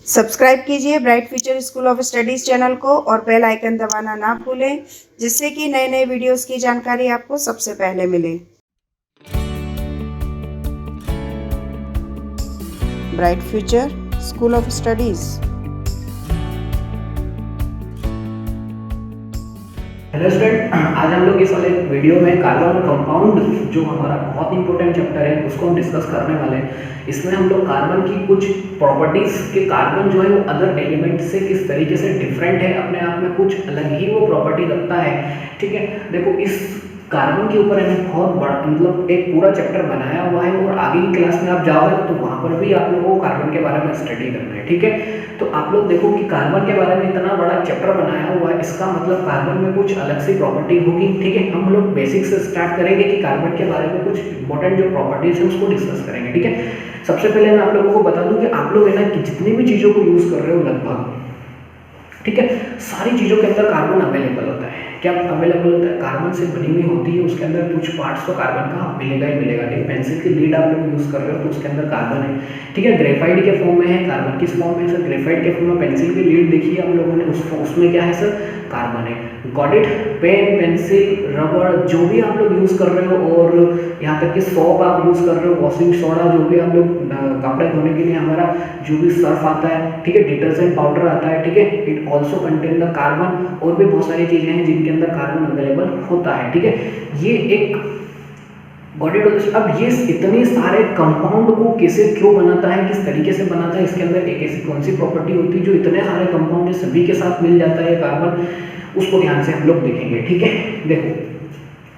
Subscribe कीजिए bright future school of studies channel को और बेल आइकन दबाना ना भूलें, जिससे कि नए नए वीडियोस की जानकारी आपको सबसे पहले मिले। Bright future school of studies. Hello student, आज हम लोग इस वाले वीडियो में कार्बन कंपाउंड जो हमारा बहुत इंपॉर्टेंट चैप्टर है उसको हम डिस्कस करने वाले हैं। इसमें हम लोग कार्बन की कुछ प्रॉपर्टीज के कार्बन जो है वो अदर एलिमेंट से किस तरीके से डिफरेंट है, अपने आप में कुछ अलग ही वो प्रॉपर्टी रखता है। ठीक है, देखो इस कार्बन के ऊपर मैंने बहुत बड़ा मतलब एक पूरा चैप्टर बनाया हुआ है और आगे की क्लास में आप जाओगे तो वहाँ पर भी आप लोगों को कार्बन के बारे में स्टडी करना है। ठीक है, तो आप लोग देखो कि कार्बन के बारे में इतना बड़ा चैप्टर बनाया हुआ है, इसका मतलब कार्बन में कुछ अलग सी प्रॉपर्टी होगी। ठीक है, हम लोग बेसिक से स्टार्ट करेंगे कि कार्बन के बारे में कुछ इंपॉर्टेंट जो प्रॉपर्टीज है उसको डिस्कस करेंगे। ठीक है, सबसे पहले मैं आप लोगों को बता दूं कि आप लोग है ना कि जितनी भी चीज़ों को यूज़ कर रहे हो लगभग, ठीक है, सारी चीज़ों के अंदर कार्बन अवेलेबल होता है। क्या अवेलेबल होता है? कार्बन से बनी हुई होती है, उसके अंदर कुछ पार्ट्स तो कार्बन का मिलेगा ही मिलेगा। ठीक है, पेंसिल की लीड आप लोग यूज़ कर रहे हो तो उसके अंदर कार्बन है। ठीक है, ग्रेफाइट के फॉर्म में है, कार्बन किस फॉर्म में है सर? ग्रेफाइट के फॉर्म में। पेंसिल की लीड देखी है हम लोगों ने, उसमें क्या है सर? कार्बन है। Got it? Pen, pencil, rubber जो भी आप लोग यूज़ कर रहे हो, और यहाँ तक कि सॉप आप यूज़ कर रहे हो, वॉशिंग सोडा जो भी आप लोग कपड़े धोने के लिए हमारा जो भी सर्फ आता है, ठीक है, डिटर्जेंट पाउडर आता है, ठीक है, it also contain the carbon. और भी बहुत सारी चीज़ें हैं जिनके अंदर कार्बन अवेलेबल होता है। ठीक है, ये एक गॉट इट। अब ये इतने सारे कंपाउंड को कैसे क्यों बनाता है, किस तरीके से बनाता है, इसके अंदर एक ऐसी कौन सी प्रॉपर्टी होती है जो इतने सारे कंपाउंड है सभी के साथ मिल जाता है कार्बन, उसको ध्यान से हम लोग देखेंगे। ठीक है, देखो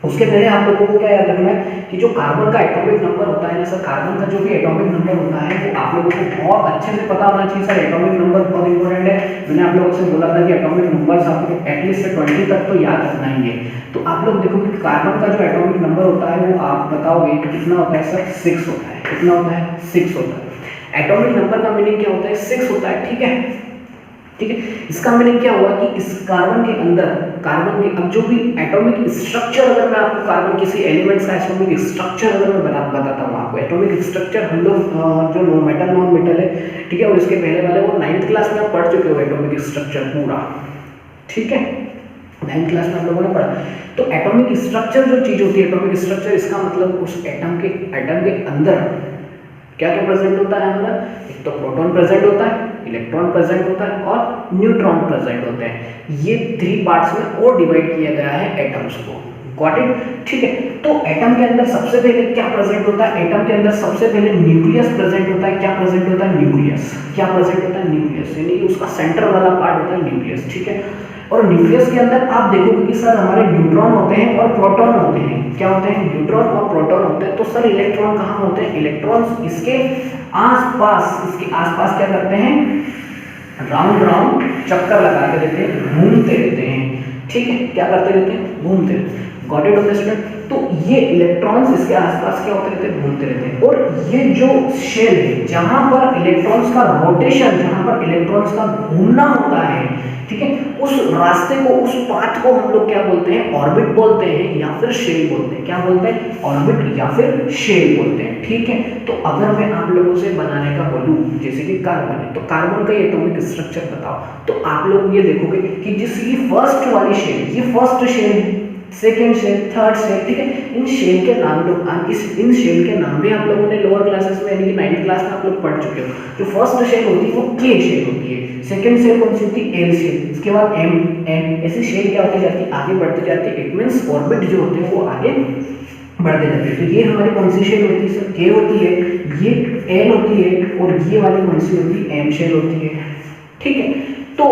उसके पहले आप लोगों को क्या याद रखना है कि जो कार्बन का एटॉमिक नंबर होता है ना सर, कार्बन का जो भी एटॉमिक नंबर होता है वो आप लोगों को बहुत अच्छे से पता होना चाहिए सर। एटॉमिक नंबर बहुत इंपॉर्टेंट है। मैंने आप लोगों से बोला था कि एटॉमिक नंबर्स आपको एटलीस्ट 20 तक तो याद रखना ही है। तो आप लोग देखो कि कार्बन का जो एटॉमिक नंबर होता है वो आप बताओगे कि कितना होता है सर? 6 होता है। कितना होता है? 6 होता है। एटॉमिक नंबर का मीनिंग क्या होता है? 6 होता है। ठीक है, ठीक है, इसका मीनिंग क्या हुआ कि इस कार्बन के अंदर, कार्बन के अब जो भी एटॉमिक स्ट्रक्चर, अगर मैं आपको कार्बन किसी एलिमेंट्स का एटॉमिक स्ट्रक्चर अगर मैं बताता हूँ आपको, एटॉमिक स्ट्रक्चर हम लोग जो मेटल नॉन मेटल है, ठीक है, और इसके पहले वाले वो 9th क्लास में आप पढ़ चुके हो एटॉमिक स्ट्रक्चर पूरा। ठीक है, 9th क्लास में आप लोगों ने पढ़ा। तो एटॉमिक स्ट्रक्चर जो चीज होती है, एटॉमिक स्ट्रक्चर, इसका मतलब उस एटम के अंदर क्या क्या प्रेजेंट होता है हमारा? एक तो प्रोटॉन प्रेजेंट होता है, इलेक्ट्रॉन प्रेजेंट होता है और न्यूट्रॉन प्रेजेंट होते हैं। ये 3 पार्ट्स में और डिवाइड किया गया है एटम्स को। Got it? ठीक है, तो एटम के अंदर सबसे पहले क्या प्रेजेंट होता है? एटम के अंदर सबसे पहले न्यूक्लियस प्रेजेंट होता है। क्या प्रेजेंट होता है? न्यूक्लियस। क्या प्रेजेंट होता है? न्यूक्लियस, यानी कि उसका सेंटर वाला पार्ट होता है न्यूक्लियस। ठीक है, और न्यूक्लियस के अंदर आप देखोगे कि सर हमारे न्यूट्रॉन होते हैं और प्रोटॉन होते हैं। क्या होते हैं? न्यूट्रॉन और प्रोटॉन होते हैं। तो सर इलेक्ट्रॉन कहाँ होते हैं? इलेक्ट्रॉन्स इसके आसपास क्या करते हैं? राउंड राउंड चक्कर लगाते रहते हैं, घूमते रहते हैं। ठीक है, क्या करते रहते हैं? घूमते रहते हैं। Got it student? तो ये इलेक्ट्रॉन्स इसके आसपास क्या होते रहते हैं? घूमते रहते हैं। और ये जो शेल है जहां पर इलेक्ट्रॉन्स का रोटेशन, जहां पर इलेक्ट्रॉन्स का घूमना होता है, ठीक है, उस रास्ते को, उस पाथ को हम लोग क्या बोलते हैं? ऑर्बिट बोलते हैं या फिर शेल बोलते हैं। क्या बोलते हैं? ऑर्बिट या फिर शेल बोलते हैं। ठीक है, तो अगर मैं आप लोगों से बनाने का बोलूं जैसे कि कार्बन है, तो कार्बन का एटॉमिक स्ट्रक्चर बताओ, तो आप लोग ये देखोगे कि जिसकी फर्स्ट वाली शेल, ये फर्स्ट शेल है, सेकेंड शेल, थर्ड शेल, ठीक है, इन शेल के नाम लोग, इन शेल के नाम भी आप लोगों ने लोअर क्लासेस में यानी कि 9th क्लास में आप लोग पढ़ चुके हो। जो फर्स्ट शेल होती है वो के शेल होती है, सेकंड शेल कौन सी होती है? एल शेल, इसके बाद एम, एन, ऐसी शेल क्या होती जाती है? आगे बढ़ती जाती है। इट मींस ऑर्बिट जो होते हैं वो आगे बढ़ते जाते हैं। तो ये हमारी कौन सी शेल होती है सर? के होती है, ये एल होती है, और ये वाली कौन सी होती है? एम शेल होती है। ठीक है, तो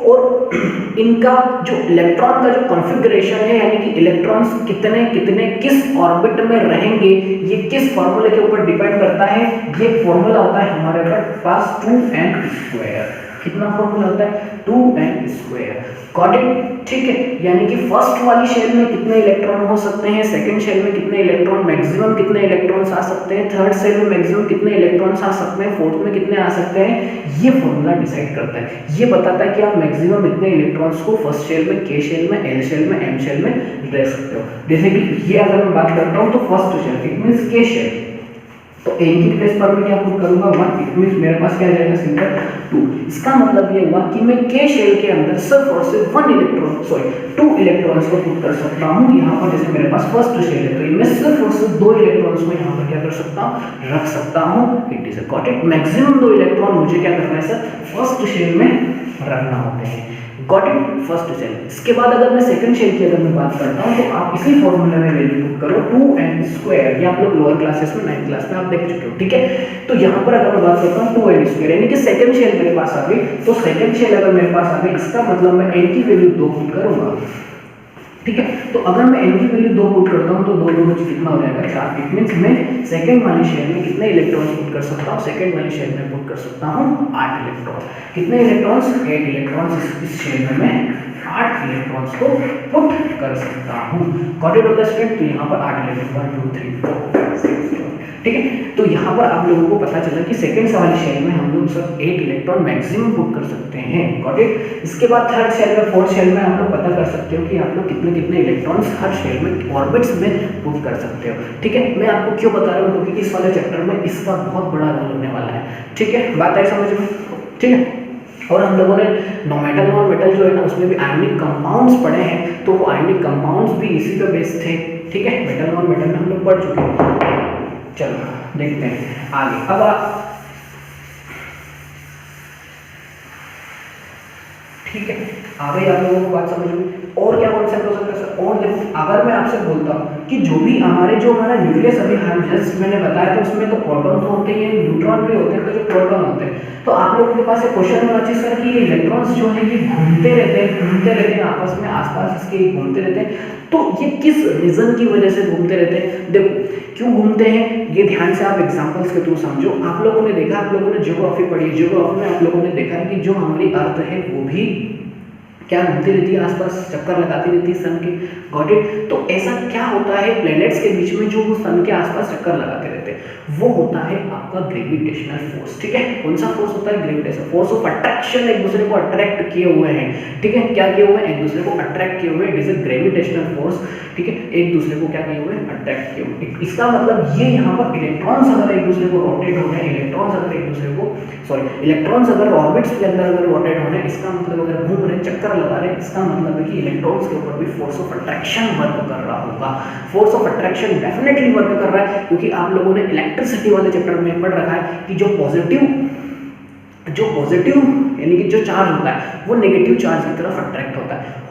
और इनका जो इलेक्ट्रॉन का जो कॉन्फ़िगरेशन है, यानी कि इलेक्ट्रॉन्स कितने कितने किस ऑर्बिट में रहेंगे, ये किस फॉर्मूले के ऊपर डिपेंड करता है। ये फॉर्मूला होता है हमारे पास 2n²। कितना फॉर्मूला होता है? 2n²। Got it? ठीक है, यानी कि फर्स्ट वाली शेल में कितने इलेक्ट्रॉन हो सकते हैं, सेकंड शेल में कितने इलेक्ट्रॉन, मैक्सिमम कितने इलेक्ट्रॉन्स आ सकते हैं, थर्ड शेल में मैक्सिमम कितने इलेक्ट्रॉन्स आ सकते हैं, फोर्थ में कितने आ सकते हैं, ये फॉर्मूला डिसाइड करता है। ये बताता है कि आप मैक्सिमम इतने इलेक्ट्रॉन्स को फर्स्ट शेल में, के शेल में, एल शेल में, एम शेल में रख सकते हो। जैसे कि ये अगर मैं बात करता हूँ तो फर्स्ट शेल इट मींस के शेल, तो एन की प्लेस पर मैं क्या पुट करूंगा 1, इट मींस मेरे पास क्या जाएगा सिंपल 2। इसका मतलब ये हुआ कि मैं के शेल के अंदर सिर्फ और सिर्फ 2 इलेक्ट्रॉन्स को पुट कर सकता हूँ। यहाँ पर जैसे मेरे पास फर्स्ट शेल है, तो मैं सिर्फ और सिर्फ 2 इलेक्ट्रॉन्स को यहाँ पर क्या कर सकता हूँ, रख सकता हूँ। It is got it. Maximum 2 electron मुझे क्या करना है सर, फर्स्ट शेल में रखना होते हैं। Got it, first shell. इसके बाद अगर मैं सेकंड शेल की अगर मैं बात करता हूँ तो आप इसी फॉर्मूले में वैल्यू पुट करो 2n²। ये आप लोग लोअर क्लासेस में 9th क्लास में आप देख चुके हो, ठीक है। तो यहाँ पर अगर मैं बात करता हूँ 2n² यानी कि सेकंड शेल मेरे पास आ गई। तो सेकंड शेल अगर मेरे पास आ गई, इसका मतलब मैं n की वैल्यू 2 पुट करूंगा, ठीक है। तो अगर मैं n की वैल्यू 2 पुट करता हूँ तो 2 2 कितना हो जाएगा, 4। इट मींस मैं सेकंड वाली शेल में कितने इलेक्ट्रॉन्स पुट कर सकता हूँ, सेकंड वाली शेल में पुट कर सकता हूँ 8 इलेक्ट्रॉन। कितने इलेक्ट्रॉन्स, 8 इलेक्ट्रॉन्स। इस शेल में मैं 8 इलेक्ट्रॉन्स को पुट कर सकता हूँ। Got it all the student. तो यहाँ पर 8 इलेक्ट्रॉन 1 2 3 4 5 6 7, ठीक है। तो यहाँ पर आप लोगों को पता चला कि सेकंड वाली शेल में हम लोग सब 8 इलेक्ट्रॉन मैक्सिमम पुट कर सकते हैं। Got it. इसके बाद थर्ड शेल में, फोर्थ शेल में आप लोग पता कर सकते हो कि आप लोग कितने कितने इलेक्ट्रॉन्स हर शेल में ऑर्बिट्स में पुट कर सकते हो, ठीक है। मैं आपको क्यों बता रहा हूँ, क्योंकि इस वाले चैप्टर में इसका बहुत बड़ा रोल होने वाला है, ठीक है। बात आई समझ में, ठीक है। और हम लोगों ने मेटल नॉन मेटल जो है ना, उसमें भी आयनिक कंपाउंड्स पढ़े हैं, तो वो आयनिक कंपाउंड्स भी इसी पे बेस्ड थे, ठीक है। मेटल नॉन मेटल में हम लोग पढ़ चुके हैं। चलो देखते हैं आगे। अब ठीक है, आगे आप लोगों को बात समझ में। और क्या कॉन्सेप्ट हो सकता है सर, और देखो अगर मैं आपसे बोलता हूँ कि जो हमारा न्यूक्लियस अभी जस्ट मैंने बताया, तो उसमें तो प्रोटॉन तो होते ही हैं, न्यूट्रॉन भी होते हैं, तो जो प्रोटॉन होते हैं, तो आप लोगों के पास एक क्वेश्चन होना चाहिए सर कि ये इलेक्ट्रॉन्स जो है ये घूमते रहते हैं आपस में, आसपास इसके घूमते रहते हैं, तो ये किस रीजन की वजह से घूमते रहते हैं। देखो क्यों घूमते हैं, ये ध्यान से आप एग्जांपल्स के थ्रू समझो। आप लोगों ने देखा, आप लोगों ने ज्योग्राफी पढ़ी है, ज्योग्राफी में आप लोगों ने देखा है कि जो हमारी अर्थ है वो भी क्या घूमती रहती है आसपास, चक्कर लगाती रहती है सन के। Got it. तो ऐसा क्या होता है प्लैनेट्स के बीच में जो वो सन के आसपास चक्कर लगाते रहते हैं, वो होता है आपका ग्रेविटेशनल फोर्स, ठीक है। कौन सा फोर्स होता है, ग्रेविटेशनल फोर्स ऑफ अट्रैक्शन। एक दूसरे को अट्रैक्ट किए हुए हैं, ठीक है। क्या किए हुए हैं, एक दूसरे को अट्रैक्ट किए हुए हैं। It is a gravitational force, ठीक है। एक दूसरे को क्या किए हुए हैं, अट्रैक्ट किए हुए। इसका मतलब ये यहाँ पर इलेक्ट्रॉन्स अगर एक दूसरे को रोटेट हो रहे हैं, इलेक्ट्रॉन्स अगर एक दूसरे को इलेक्ट्रॉन्स अगर ऑर्बिट्स के अंदर अगर रोटेट हो रहे हैं, इसका मतलब अगर घूम रहे हैं, चक्कर लगा रहे हैं, इसका मतलब है कि इलेक्ट्रॉन्स के ऊपर भी फोर्स ऑफ अट्रैक्शन वर्क कर रहा होगा। Force of attraction definitely work कर रहा है, क्योंकि आप लोगों ने इलेक्ट्रिसिटी वाले चैप्टर में पढ़ रखा है कि जो पॉजिटिव यानी कि जो चार्ज होता है वो नेगेटिव चार्ज की तरफ अट्रैक्ट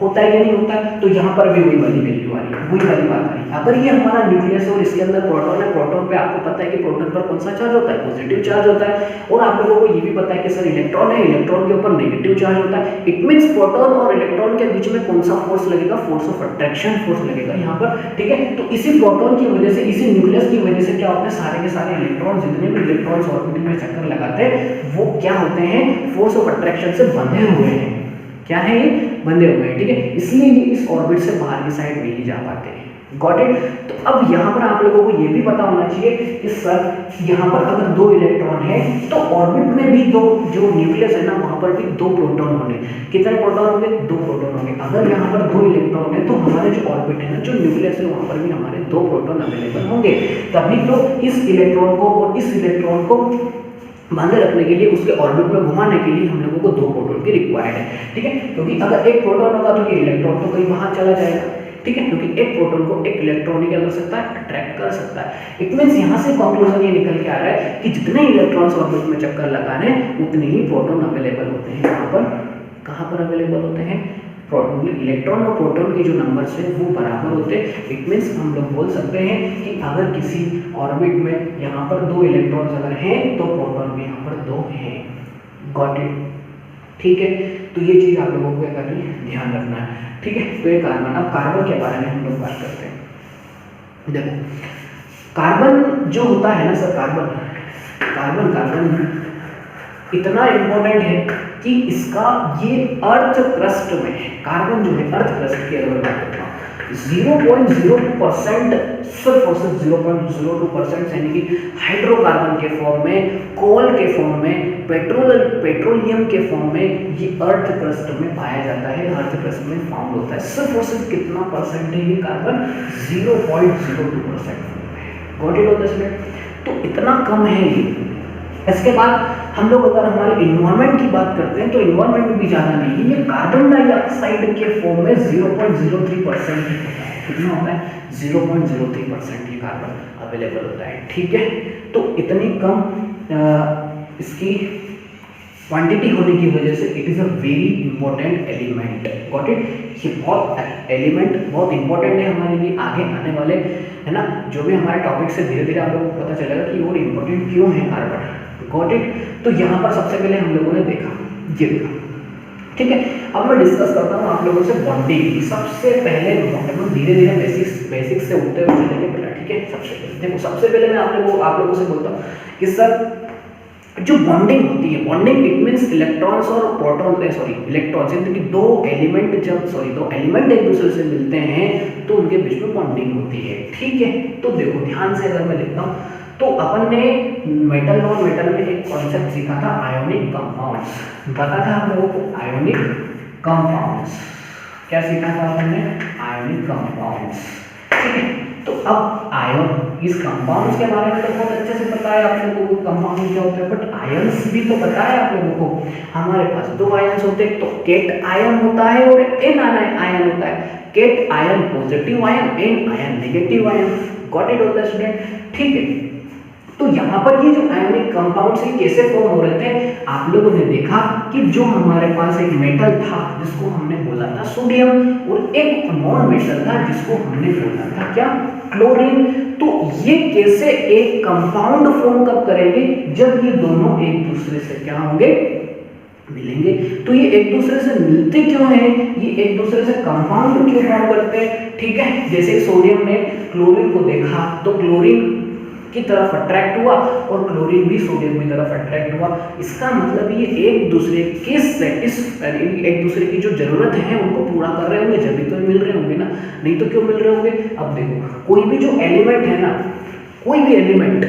होता है या नहीं होता है। तो यहाँ पर भी वही वाली वैल्यू आ रही है, वही वाली बात आ रही है। अगर ये हमारा न्यूक्लियस है और इसके अंदर प्रोटॉन है, प्रोटॉन पे आपको पता है कि प्रोटॉन पर कौन सा चार्ज होता है, पॉजिटिव चार्ज होता है। और आप लोगों को ये भी पता है कि सर इलेक्ट्रॉन है, इलेक्ट्रॉन के ऊपर नेगेटिव चार्ज होता है। इट मींस प्रोटॉन और इलेक्ट्रॉन के बीच में कौन सा फोर्स लगेगा, फोर्स ऑफ अट्रैक्शन फोर्स लगेगा यहाँ पर, ठीक है। तो इसी प्रोटॉन की वजह से, इसी न्यूक्लियस की वजह से क्या होता है, सारे के सारे इलेक्ट्रॉन, जितने भी इलेक्ट्रॉन्स ऑर्बिट में चक्कर लगाते हैं, वो क्या होते हैं, फोर्स ऑफ अट्रैक्शन से बंधे हुए हैं। क्या है ये, बंधे हुए हैं, ठीक है। इसलिए ये इस ऑर्बिट से बाहर की साइड नहीं जा पाते हैं। Got it. तो अब यहाँ पर आप लोगों को ये भी पता होना चाहिए कि सर यहाँ पर अगर 2 इलेक्ट्रॉन है तो ऑर्बिट में भी दो, जो न्यूक्लियस है ना, वहां पर भी 2 प्रोटॉन होंगे। कितने प्रोटॉन होंगे, 2 प्रोटॉन होंगे। अगर यहाँ पर 2 इलेक्ट्रॉन है तो हमारे जो ऑर्बिट है ना, जो न्यूक्लियस है, वहां पर भी हमारे 2 प्रोटॉन अवेलेबल होंगे। तभी तो इस इलेक्ट्रॉन को और इस इलेक्ट्रॉन को बांधे रखने के लिए, उसके ऑर्बिट में घुमाने के लिए हम लोगों को 2 प्रोटॉन की रिक्वायर्ड है, ठीक है। क्योंकि अगर एक प्रोटॉन होगा तो ये इलेक्ट्रॉन तो कहीं बाहर चला जाएगा, ठीक है। क्योंकि एक प्रोटॉन को एक इलेक्ट्रॉन ही क्या कर सकता है, अट्रैक्ट कर सकता है। इट मींस यहाँ से कंक्लूजन ये निकल के आ रहा है कि जितने इलेक्ट्रॉन्स ऑर्बिट में चक्कर लगा रहे हैं, उतने ही प्रोटॉन अवेलेबल होते हैं। यहाँ पर कहाँ पर अवेलेबल होते हैं, इलेक्ट्रॉन और प्रोटॉन के जो नंबर्स है वो बराबर होते हैं। इट मींस हम लोग बोल सकते हैं कि अगर किसी ऑर्बिट में यहाँ पर 2 इलेक्ट्रॉन्स अगर हैं तो प्रोटॉन भी यहाँ पर 2 हैं। गॉट इट, ठीक है। तो ये चीज आप लोगों को क्या करनी है, ध्यान रखना है, ठीक है। तो ये कार्बन, अब कार्बन के बारे में हम लोग बात करते हैं। देखो कार्बन जो होता है ना सर, कार्बन इतना इंपॉर्टेंट है कि इसका ये अर्थ क्रस्ट में है। कार्बन जो है अर्थ क्रस्ट की अगर बात करता हूँ 0.02%, सिर्फ और सिर्फ 0.02% यानी कि हाइड्रोकार्बन के फॉर्म में, कोल के फॉर्म में, पेट्रोलियम के फॉर्म में ये अर्थ क्रस्ट में पाया जाता है, अर्थ क्रस्ट में फाउंड होता है। सिर्फ और सिर्फ कितना परसेंट है ये कार्बन, 0.02%। Got it. तो इतना कम है ये, इसके बाद हम लोग अगर हमारे इन्वायरमेंट की बात करते हैं तो इन्वायरमेंट में भी ज़्यादा नहीं है, ये कार्बन डाइऑक्साइड के फॉर्म में 0.03% ही होता है। कितना होता है? 0.03% ही कार्बन अवेलेबल होता है। ठीक है, तो इतनी कम इसकी क्वांटिटी होने की वजह से it is a very important element. Got it? ये बहुत एलिमेंट बहुत इंपॉर्टेंट है हमारे लिए आगे आने वाले, है ना, जो भी हमारे टॉपिक से धीरे धीरे आप लोगों को पता चलेगा कि और इम्पोर्टेंट क्यों है कार्बन। Got it? तो यहाँ पर सबसे पहले हम लोगों ने देखा, ये देखा। ठीक है, अब मैं डिस्कस करता हूँ आप लोगों से बॉन्डिंग। सबसे पहले धीरे धीरे बेसिक्स से उठते हुए चलेंगे पहले। ठीक है, सबसे पहले देखो, सबसे पहले मैं आप लोगों से बोलता हूँ कि सर जो बॉन्डिंग होती है, बॉन्डिंग इट मींस इलेक्ट्रॉन्स और प्रोटॉन्स, इलेक्ट्रॉन्स, यानी कि दो एलिमेंट एक दूसरे से मिलते हैं तो उनके बीच में बॉन्डिंग होती है। ठीक है, तो देखो ध्यान से अगर मैं लिखता हूँ तो अपन ने मेटल नॉन मेटल में एक कॉन्सेप्ट सीखा था आयोनिक कंपाउंड्स। पता था आप लोगों को आयोनिक कंपाउंड्स? क्या सीखा था अपन ने? Ionic compounds. ठीक है, तो अब आयन, इस कंपाउंड्स के बारे में तो बहुत अच्छे से पता है आप लोगों को कंपाउंड क्या होता है, बट आयंस भी तो पता है आप लोगों को। हमारे पास दो आयंस होते हैं, तो केट आयन होता है और एन आयन होता है। Cation positive ion, anion negative ion. Got it होता है स्टूडेंट? ठीक है, तो यहाँ पर ये जो आयोनिक कंपाउंड्स है कैसे फॉर्म हो रहे थे, आप लोगों ने देखा कि जो हमारे पास एक मेटल था जिसको हमने बोला था सोडियम, और एक नॉन मेटल था जिसको हमने बोला था क्या? क्लोरीन। तो ये कैसे एक कंपाउंड फॉर्म कब करेंगे? जब ये दोनों एक दूसरे से क्या होंगे? मिलेंगे। तो ये एक दूसरे से मिलते क्यों हैं? ये एक दूसरे से कंपाउंड क्यों फॉर्म करते हैं? ठीक है, जैसे सोडियम ने क्लोरीन को देखा तो क्लोरीन की तरफ अट्रैक्ट हुआ और क्लोरीन भी सोडियम की तरफ अट्रैक्ट हुआ। इसका मतलब ये एक दूसरे के एक दूसरे की जो जरूरत है उनको पूरा कर रहे होंगे, जब भी तो मिल रहे होंगे ना, नहीं तो क्यों मिल रहे होंगे? अब देखो, कोई भी जो एलिमेंट है ना, कोई भी एलिमेंट,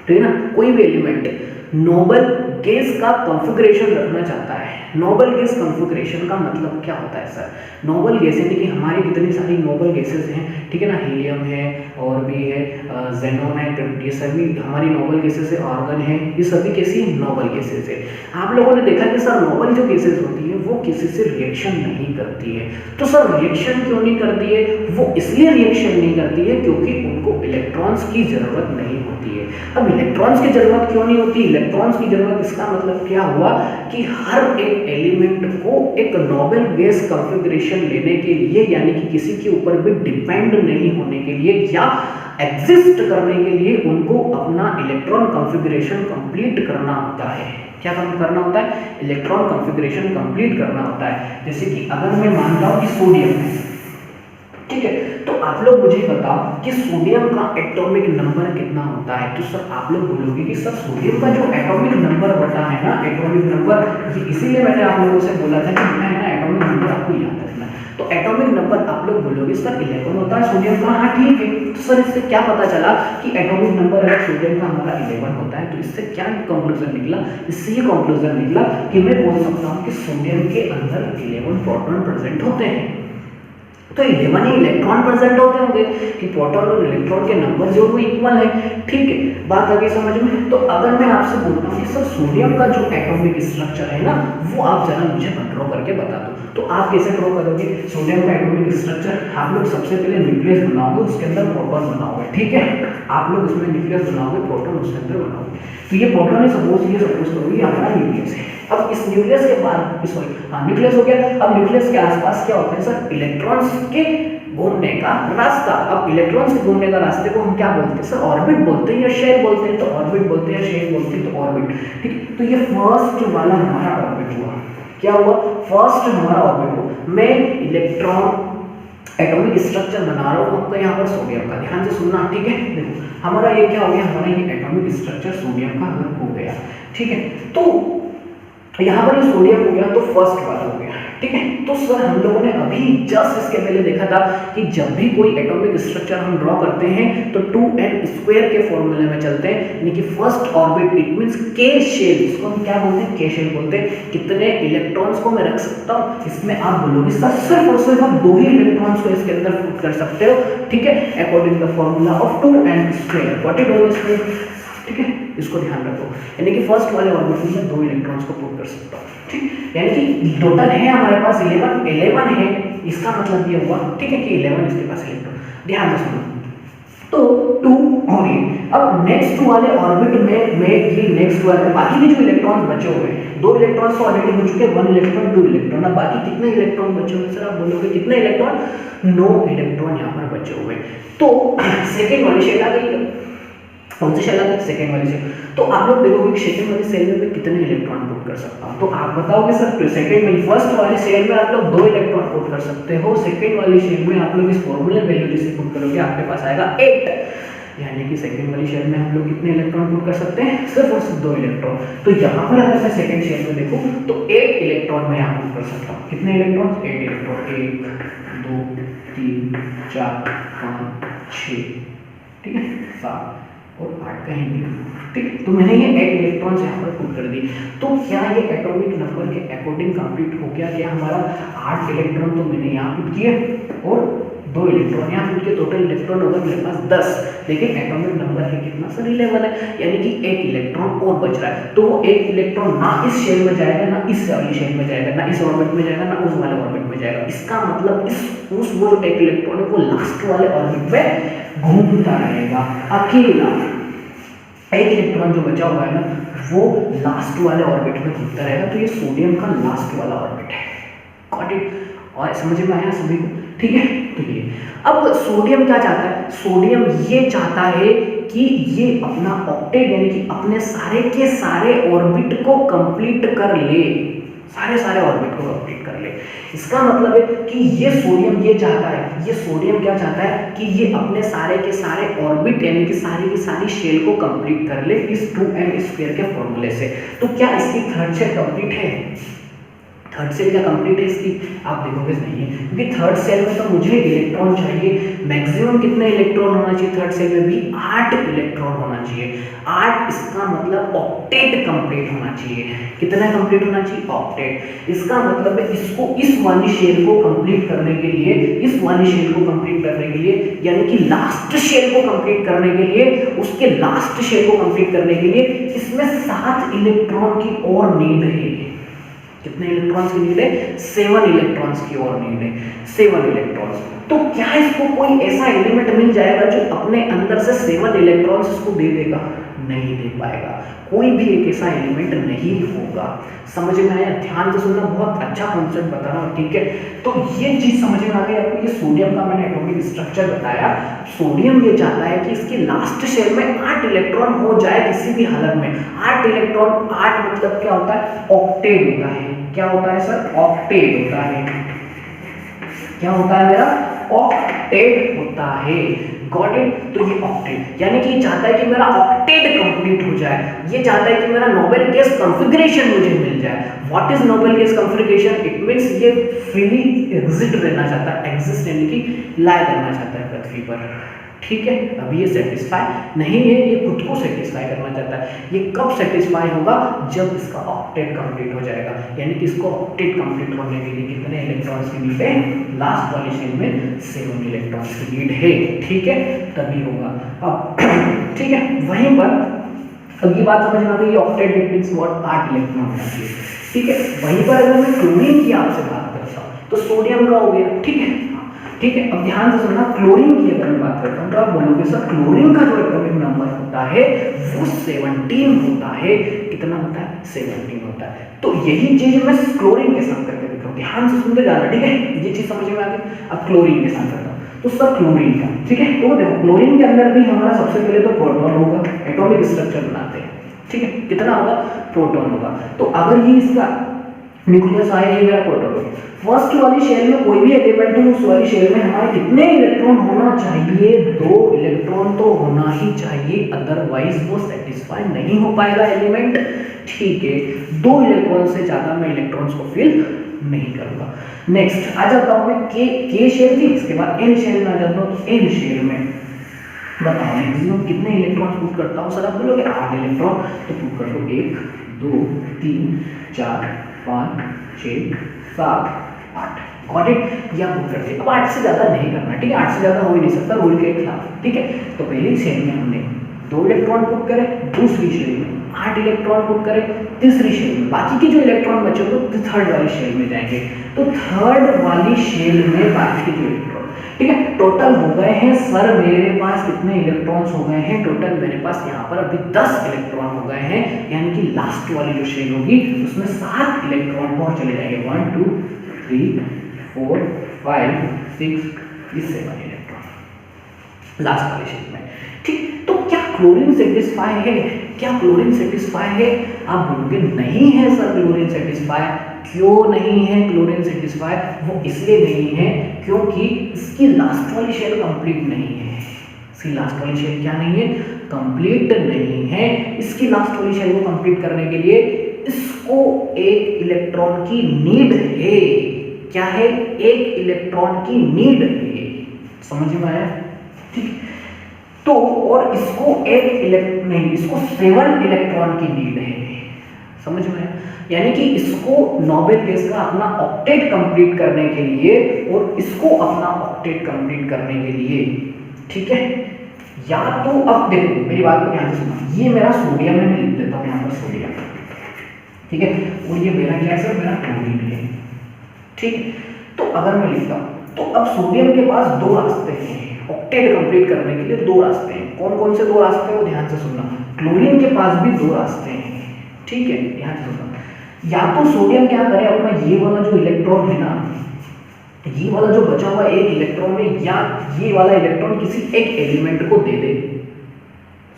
ठीक है ना, कोई भी एलिमेंट नोबल गैस का कॉन्फ़िगरेशन रखना चाहता है। नोबल गैस कॉन्फ़िगरेशन का मतलब क्या होता है सर? नोबल गैस यानी कि हमारी कितनी सारी नोबल गैसेस हैं, ठीक है ना, हीलियम है और भी है, जेनॉन है, ये सभी हमारी नोबल गैसेस है, आर्गन है, ये सभी कैसी नोबल गैसेस है। आप लोगों ने देखा कि सर नोबल जो गैसेस होती है वो किसी से रिएक्शन नहीं करती है। तो सर रिएक्शन क्यों नहीं करती है? वो इसलिए रिएक्शन नहीं करती है क्योंकि उनको इलेक्ट्रॉन्स की जरूरत नहीं होती है। अब इलेक्ट्रॉन्स की जरूरत क्यों नहीं होती? इलेक्ट्रॉन्स की जरूरत, इसका मतलब क्या हुआ कि हर एक एलिमेंट को एक नोबल गैस कॉन्फ़िगरेशन लेने के लिए, यानी कि किसी के ऊपर भी डिपेंड नहीं होने के लिए या एग्जिस्ट करने के लिए उनको अपना इलेक्ट्रॉन कॉन्फ़िगरेशन कंप्लीट करना होता है। क्या करना होता है? इलेक्ट्रॉन कॉन्फ़िगरेशन कंप्लीट करना होता है। जैसे कि अगर मैं मानता हूं कि सोडियम है, ठीक है, तो आप लोग मुझे बताओ कि सोडियम का एटॉमिक नंबर कितना होता है? तो सर आप लोग बोलोगे कि सर सोडियम का जो एटॉमिक नंबर होता है ना, एटॉमिक नंबर, इसीलिए मैंने आप लोगों से बोला था कि मैं ना एटॉमिक नंबर आपको याद रखना। तो एटॉमिक नंबर आप लोग बोलोगे सर 11 होता है सोडियम का। हाँ ठीक है, तो सर इससे क्या पता चला कि एटॉमिक नंबर अगर सोडियम का हमारा 11 होता है, तो इससे क्या कंक्लूजन निकला? इससे ये कंक्लूजन निकला कि मैं बोल सकता हूँ कि सोडियम के अंदर 11 प्रोटॉन प्रेजेंट होते हैं। तो 11 ही इलेक्ट्रॉन प्रेजेंट होते होंगे कि प्रोटॉन और इलेक्ट्रॉन के नंबर जो वो इक्वल है। ठीक है, बात आ गई समझ में? तो अगर मैं आपसे बोलता हूँ कि सर सोडियम का जो एटॉमिक स्ट्रक्चर है ना, वो आप जरा मुझे ड्रॉ करके बता दो, तो आप कैसे ड्रॉ करोगे सोडियम का एटॉमिक स्ट्रक्चर? आप लोग सबसे पहले न्यूक्लियस बनाओगे, उसके अंदर प्रोटॉन बनाओगे, ठीक है, आप लोग उसमें न्यूक्लियस बनाओगे, प्रोटॉन उसके अंदर बनाओगे। तो ये प्रोटॉन है, सपोज करो ये हमारा न्यूक्लियस है। अब इस न्यूक्लियस के बाद न्यूक्लियस हो गया। अब न्यूक्लियस के आसपास क्या होता है सर? इलेक्ट्रॉन्स के घूमने का रास्ता। अब इलेक्ट्रॉन्स के घूमने का रास्ते को हम क्या बोलते हैं सर? ऑर्बिट बोलते हैं या शेल बोलते हैं? तो ऑर्बिट बोलते हैं या शेल बोलते हैं? तो ऑर्बिट। ठीक, तो ये फर्स्ट वाला हमारा ऑर्बिट हुआ। क्या हुआ? फर्स्ट हमारा ऑर्बिट हुआ। मैं इलेक्ट्रॉन एटॉमिक स्ट्रक्चर बना रहा हूँ आपका यहाँ पर सोडियम का, ध्यान से सुनना, ठीक है। देखो हमारा ये क्या हो गया, हमारा ये एटॉमिक स्ट्रक्चर सोडियम का अगर हो गया, ठीक है, तो यहाँ पर ये सोडियम हो गया तो फर्स्ट वाला हो गया, ठीक है। तो सर हम लोगों ने अभी जस्ट इसके पहले देखा था कि जब भी कोई एटॉमिक स्ट्रक्चर हम ड्रॉ करते हैं तो 2n² के फॉर्मूले में चलते हैं, यानी कि first orbit it means k shell, इसको हम क्या बोलते हैं? k शेल बोलते हैं। कितने इलेक्ट्रॉन्स को मैं रख सकता हूँ इसमें? आप बोलोगे सर सिर्फ और सिर्फ आप 2 ही इलेक्ट्रॉन्स को इसके अंदर पुट कर सकते हो, ठीक है, according the formula of 2n²। What it is, ठीक है, इसको ध्यान रखो, यानी कि फर्स्ट वाले ऑर्बिट में मैं 2 इलेक्ट्रॉन्स को पुट कर सकता हूँ, ठीक, यानी कि टोटल है हमारे पास 11 है, इसका मतलब ये हुआ, ठीक है, कि 11 इसके पास इलेक्ट्रॉन। ध्यान से सुनो, तो 2 और ये, अब नेक्स्ट वाले ऑर्बिट में ये नेक्स्ट वाले बाकी के जो इलेक्ट्रॉन बचे हुए हैं, 2 इलेक्ट्रॉन्स तो ऑलरेडी हो चुके हैं, 1 इलेक्ट्रॉन 2 इलेक्ट्रॉन, अब बाकी कितने इलेक्ट्रॉन बचे हुए सर? आप बोलोगे कितने इलेक्ट्रॉन? 9 इलेक्ट्रॉन यहाँ पर बचे हुए। तो सेकेंड वाली शेल आ गई है, कौन सी शेल आ गई? सेकेंड वाली शेल। तो आप लोग देखोगे सेकेंड वाली सेल में मैं कितने इलेक्ट्रॉन पुट कर सकता हूँ, तो आप बताओगे सर सेकेंड में, फर्स्ट वाली सेल में आप लोग 2 इलेक्ट्रॉन पुट कर सकते हो, सेकेंड वाली सेल में आप लोग इस फॉर्मूला वैल्यू जिसे पुट करोगे आपके पास आएगा 8, यानी कि सेकेंड वाली शेल में हम लोग कितने इलेक्ट्रॉन पुट कर सकते हैं? सिर्फ और सिर्फ 2 इलेक्ट्रॉन। तो यहाँ पर अगर मैं सेकेंड शेल में देखूँ तो 8 इलेक्ट्रॉन मैं यहाँ पुट कर सकता हूँ। कितने इलेक्ट्रॉन? 8 इलेक्ट्रॉन, 1 2 3 4 5 6, ठीक है, 7 और 8 कहीं नहीं, ठीक। तो मैंने ये 8 इलेक्ट्रॉन्स यहाँ पर पुट कर दी। तो क्या ये एटॉमिक नंबर के अकॉर्डिंग कंप्लीट हो गया? क्या हमारा 8 इलेक्ट्रॉन तो मैंने यहाँ पुट किए और 2 इलेक्ट्रॉन यहाँ पुट के, टोटल इलेक्ट्रॉन होगा मेरे पास 10, लेकिन एटॉमिक नंबर है कितना सर? 11 है, यानी कि 1 इलेक्ट्रॉन और बच रहा है। तो वो 1 इलेक्ट्रॉन ना इस शेल में जाएगा, ना इस वाली शेल में जाएगा, ना इस ऑर्बिट में जाएगा, ना उस वाले ऑर्बिट में जाएगा। इसका मतलब उस वो जो 1 इलेक्ट्रॉन है वो लास्ट वाले ऑर्बिट में घूमता रहेगा अकेला। 1 इलेक्ट्रॉन जो बचा हुआ है ना वो लास्ट वाले ऑर्बिट में घूमता रहेगा। तो ये सोडियम का लास्ट वाला ऑर्बिट है। Got it? और समझ में आया सभी को? ठीक है, तो ये अब सोडियम क्या चाहता है? सोडियम ये चाहता है कि ये अपना ऑक्टेट यानी कि अपने सारे के सारे ऑर्बिट को कंप्लीट कर ले, सारे ऑर्बिट को कंप्लीट कर ले। इसका मतलब है कि ये सोडियम ये चाहता है, ये सोडियम क्या चाहता है कि ये अपने सारे के सारे ऑर्बिट यानी कि सारी की सारी शेल को कंप्लीट कर ले इस 2m² के फॉर्मूले से। तो क्या इसकी थर्ड शेल कंप्लीट है? थर्ड सेल क्या कंप्लीट है इसकी? आप देखोगे नहीं है, क्योंकि थर्ड सेल में तो मुझे इलेक्ट्रॉन चाहिए। मैक्सिमम कितने इलेक्ट्रॉन होना चाहिए थर्ड सेल में भी? 8 इलेक्ट्रॉन होना चाहिए। 8 इसका मतलब ऑक्टेट कंप्लीट होना चाहिए। कितना कंप्लीट होना चाहिए? ऑक्टेट। इसका मतलब है इसको इस वाली शेल को कंप्लीट करने के लिए, इस वाली शेल को कंप्लीट करने के लिए, यानी कि लास्ट शेल को कंप्लीट करने के लिए, उसके लास्ट शेल को कंप्लीट करने के लिए इसमें 7 इलेक्ट्रॉन की और नीड है। कितने इलेक्ट्रॉन्स की नीड है? 7 इलेक्ट्रॉन्स की और नीड है, 7 इलेक्ट्रॉन्स। तो क्या इसको कोई ऐसा एलिमेंट मिल जाएगा जो अपने अंदर से 7 इलेक्ट्रॉन्स इसको दे देगा? नहीं दे पाएगा। कोई भी एक ऐसा एलिमेंट नहीं होगा। समझ में आया? ध्यान से सुनना, बहुत अच्छा कॉन्सेप्ट बता रहा हूँ, ठीक है। तो ये चीज समझ में आ गई आपको। ये सोडियम का मैंने एटॉमिक स्ट्रक्चर बताया। सोडियम ये चाहता है कि इसकी लास्ट शेल में 8 इलेक्ट्रॉन हो जाए किसी भी हालत में। 8 इलेक्ट्रॉन, 8 मतलब क्या होता है? ऑक्टेट होता है। क्या होता है सर? ऑक्टेट होता है। क्या होता है मेरा? ऑक्टेट होता है। Got it? तो ये ऑक्टेट यानी कि चाहता है कि मेरा ऑक्टेट कंप्लीट हो जाए। ये चाहता है कि मेरा नोबेल गैस कॉन्फ़िगरेशन मुझे मिल जाए। What is noble gas configuration? It means ये फ्रीली एग्जिस्ट रहना चाहता है, एग्जिस्ट यानी कि लाई करना चाहता है पृथ्वी पर। ठीक है, अभी ये सेटिस्फाई नहीं है, ये खुद को सेटिस्फाई करना चाहता है। ये कब सेटिस्फाई होगा? जब इसका ऑक्टेट कंप्लीट हो जाएगा। यानी कि इसको ऑक्टेट कंप्लीट होने के लिए कितने इलेक्ट्रॉन्स की नीड है? लास्ट वाली शेल में 7 इलेक्ट्रॉन्स की नीड है। ठीक है, तभी होगा। अब ठीक है, वहीं पर अब ये बात समझ में आ गई, octet it means what? 8 electron होना चाहिए। ठीक है, वहीं पर अगर मैं क्लोरीन की आपसे बात करता हूँ तो सोडियम का हो गया। ठीक है, ठीक है। अब ध्यान से सुनना, क्लोरीन की अगर मैं बात करता हूँ तो आप बोलोगे सर क्लोरीन का जो एटॉमिक नंबर होता है वो 17 होता है। कितना होता है? 17 होता है। तो यही चीज मैं क्लोरीन के साथ करके दिखाऊँ। ध्यान से सुनते जाना, ठीक है। ये चीज समझ में आ गई। अब क्लोरीन के साथ करता हूँ तो सर क्लोरीन का, ठीक है। तो देखो क्लोरीन के अंदर भी हमारा सबसे पहले तो प्रोटॉन होगा। एटॉमिक स्ट्रक्चर बनाते हैं, ठीक है। कितना होगा? प्रोटॉन होगा। तो अगर ये इसका न्यूक्लियस आया, ये मेरा प्रोटॉन। फर्स्ट वाली शेल में कोई भी एलिमेंट हो, उस वाली शेल में हमारे कितने इलेक्ट्रॉन होना चाहिए? 2 इलेक्ट्रॉन तो होना ही चाहिए, अदरवाइज वो सेटिस्फाई नहीं हो पाएगा एलिमेंट। ठीक है, 2 इलेक्ट्रॉन से ज्यादा मैं इलेक्ट्रॉन्स को फिल नहीं करूंगा। नेक्स्ट आ जाता हूं मैं के शेल थी, इसके बाद एन शेल में आ जाता हूं। तो एन शेल में बताओ मैक्सिमम कितने इलेक्ट्रॉन पुट करता हूं? सर आप बोलोगे 8 इलेक्ट्रॉन, तो पुट कर दो 1 2 3 4 5 6 7 8। Got it? या पुट कर दिया। अब 8 से ज्यादा नहीं करना, ठीक है। 8 से ज्यादा हो ही नहीं सकता रूल के खिलाफ, ठीक है। तो पहली शेल में हमने 2 इलेक्ट्रॉन पुट करे दूसरी शेल में, 8 इलेक्ट्रॉन पुट करे तीसरी शेल में, बाकी के जो इलेक्ट्रॉन बचे वो तो थर्ड वाली शेल में जाएंगे। तो थर्ड वाली शेल में बाकी के जो इलेक्ट्रॉन, ठीक है, टोटल हो गए हैं सर मेरे पास कितने इलेक्ट्रॉन्स हो गए हैं, टोटल मेरे पास यहाँ पर अभी 10 इलेक्ट्रॉन हो गए हैं, यानी कि लास्ट वाली जो शेल होगी उसमें 7 इलेक्ट्रॉन और चले जाएंगे, 1 2 3 4 5 6 7 इलेक्ट्रॉन लास्ट वाली शेल में। ठीक, तो क्या क्लोरीन सेटिस्फाई है? क्या क्लोरीन सेटिस्फाई है? आप बोलोगे नहीं है सर क्लोरीन सेटिस्फाई। क्यों नहीं है क्लोरीन सेटिस्फाई? वो इसलिए नहीं है क्योंकि इसकी लास्ट वाली शेल कंप्लीट नहीं है। इसकी लास्ट वाली शेल क्या नहीं है? कंप्लीट नहीं है। इसकी लास्ट वाली शेल को कंप्लीट करने के लिए इसको एक इलेक्ट्रॉन की नीड है। क्या है? एक इलेक्ट्रॉन की नीड है। समझ में आया? ठीक, तो और इसको इसको 7 इलेक्ट्रॉन की नीड है। समझ में आया? यानी कि इसको नोबेल बेस का अपना ऑक्टेट कंप्लीट करने के लिए और इसको अपना ऑक्टेट कंप्लीट करने के लिए, ठीक है, या तो अब देखो मेरी बात को ध्यान से सुनो, ये मेरा सोडियम है, मैं लिख देता हूं यहां पर सोडियम, ठीक है, और ये मेरा क्या है सर? मेरा क्लोरीन है। ठीक, तो अगर मैं लिखता हूं तो अब सोडियम के पास 2 रास्ते हैं ऑक्टेट कंप्लीट करने के लिए। 2 रास्ते हैं। कौन कौन से 2 रास्ते हैं वो ध्यान से सुनना। क्लोरीन के पास भी 2 रास्ते हैं, ठीक है, ध्यान से सुनना। या तो सोडियम क्या करे, अपना ये वाला जो इलेक्ट्रॉन है ना, ये वाला जो बचा हुआ एक इलेक्ट्रॉन है, या ये वाला इलेक्ट्रॉन किसी एक एलिमेंट को दे दे।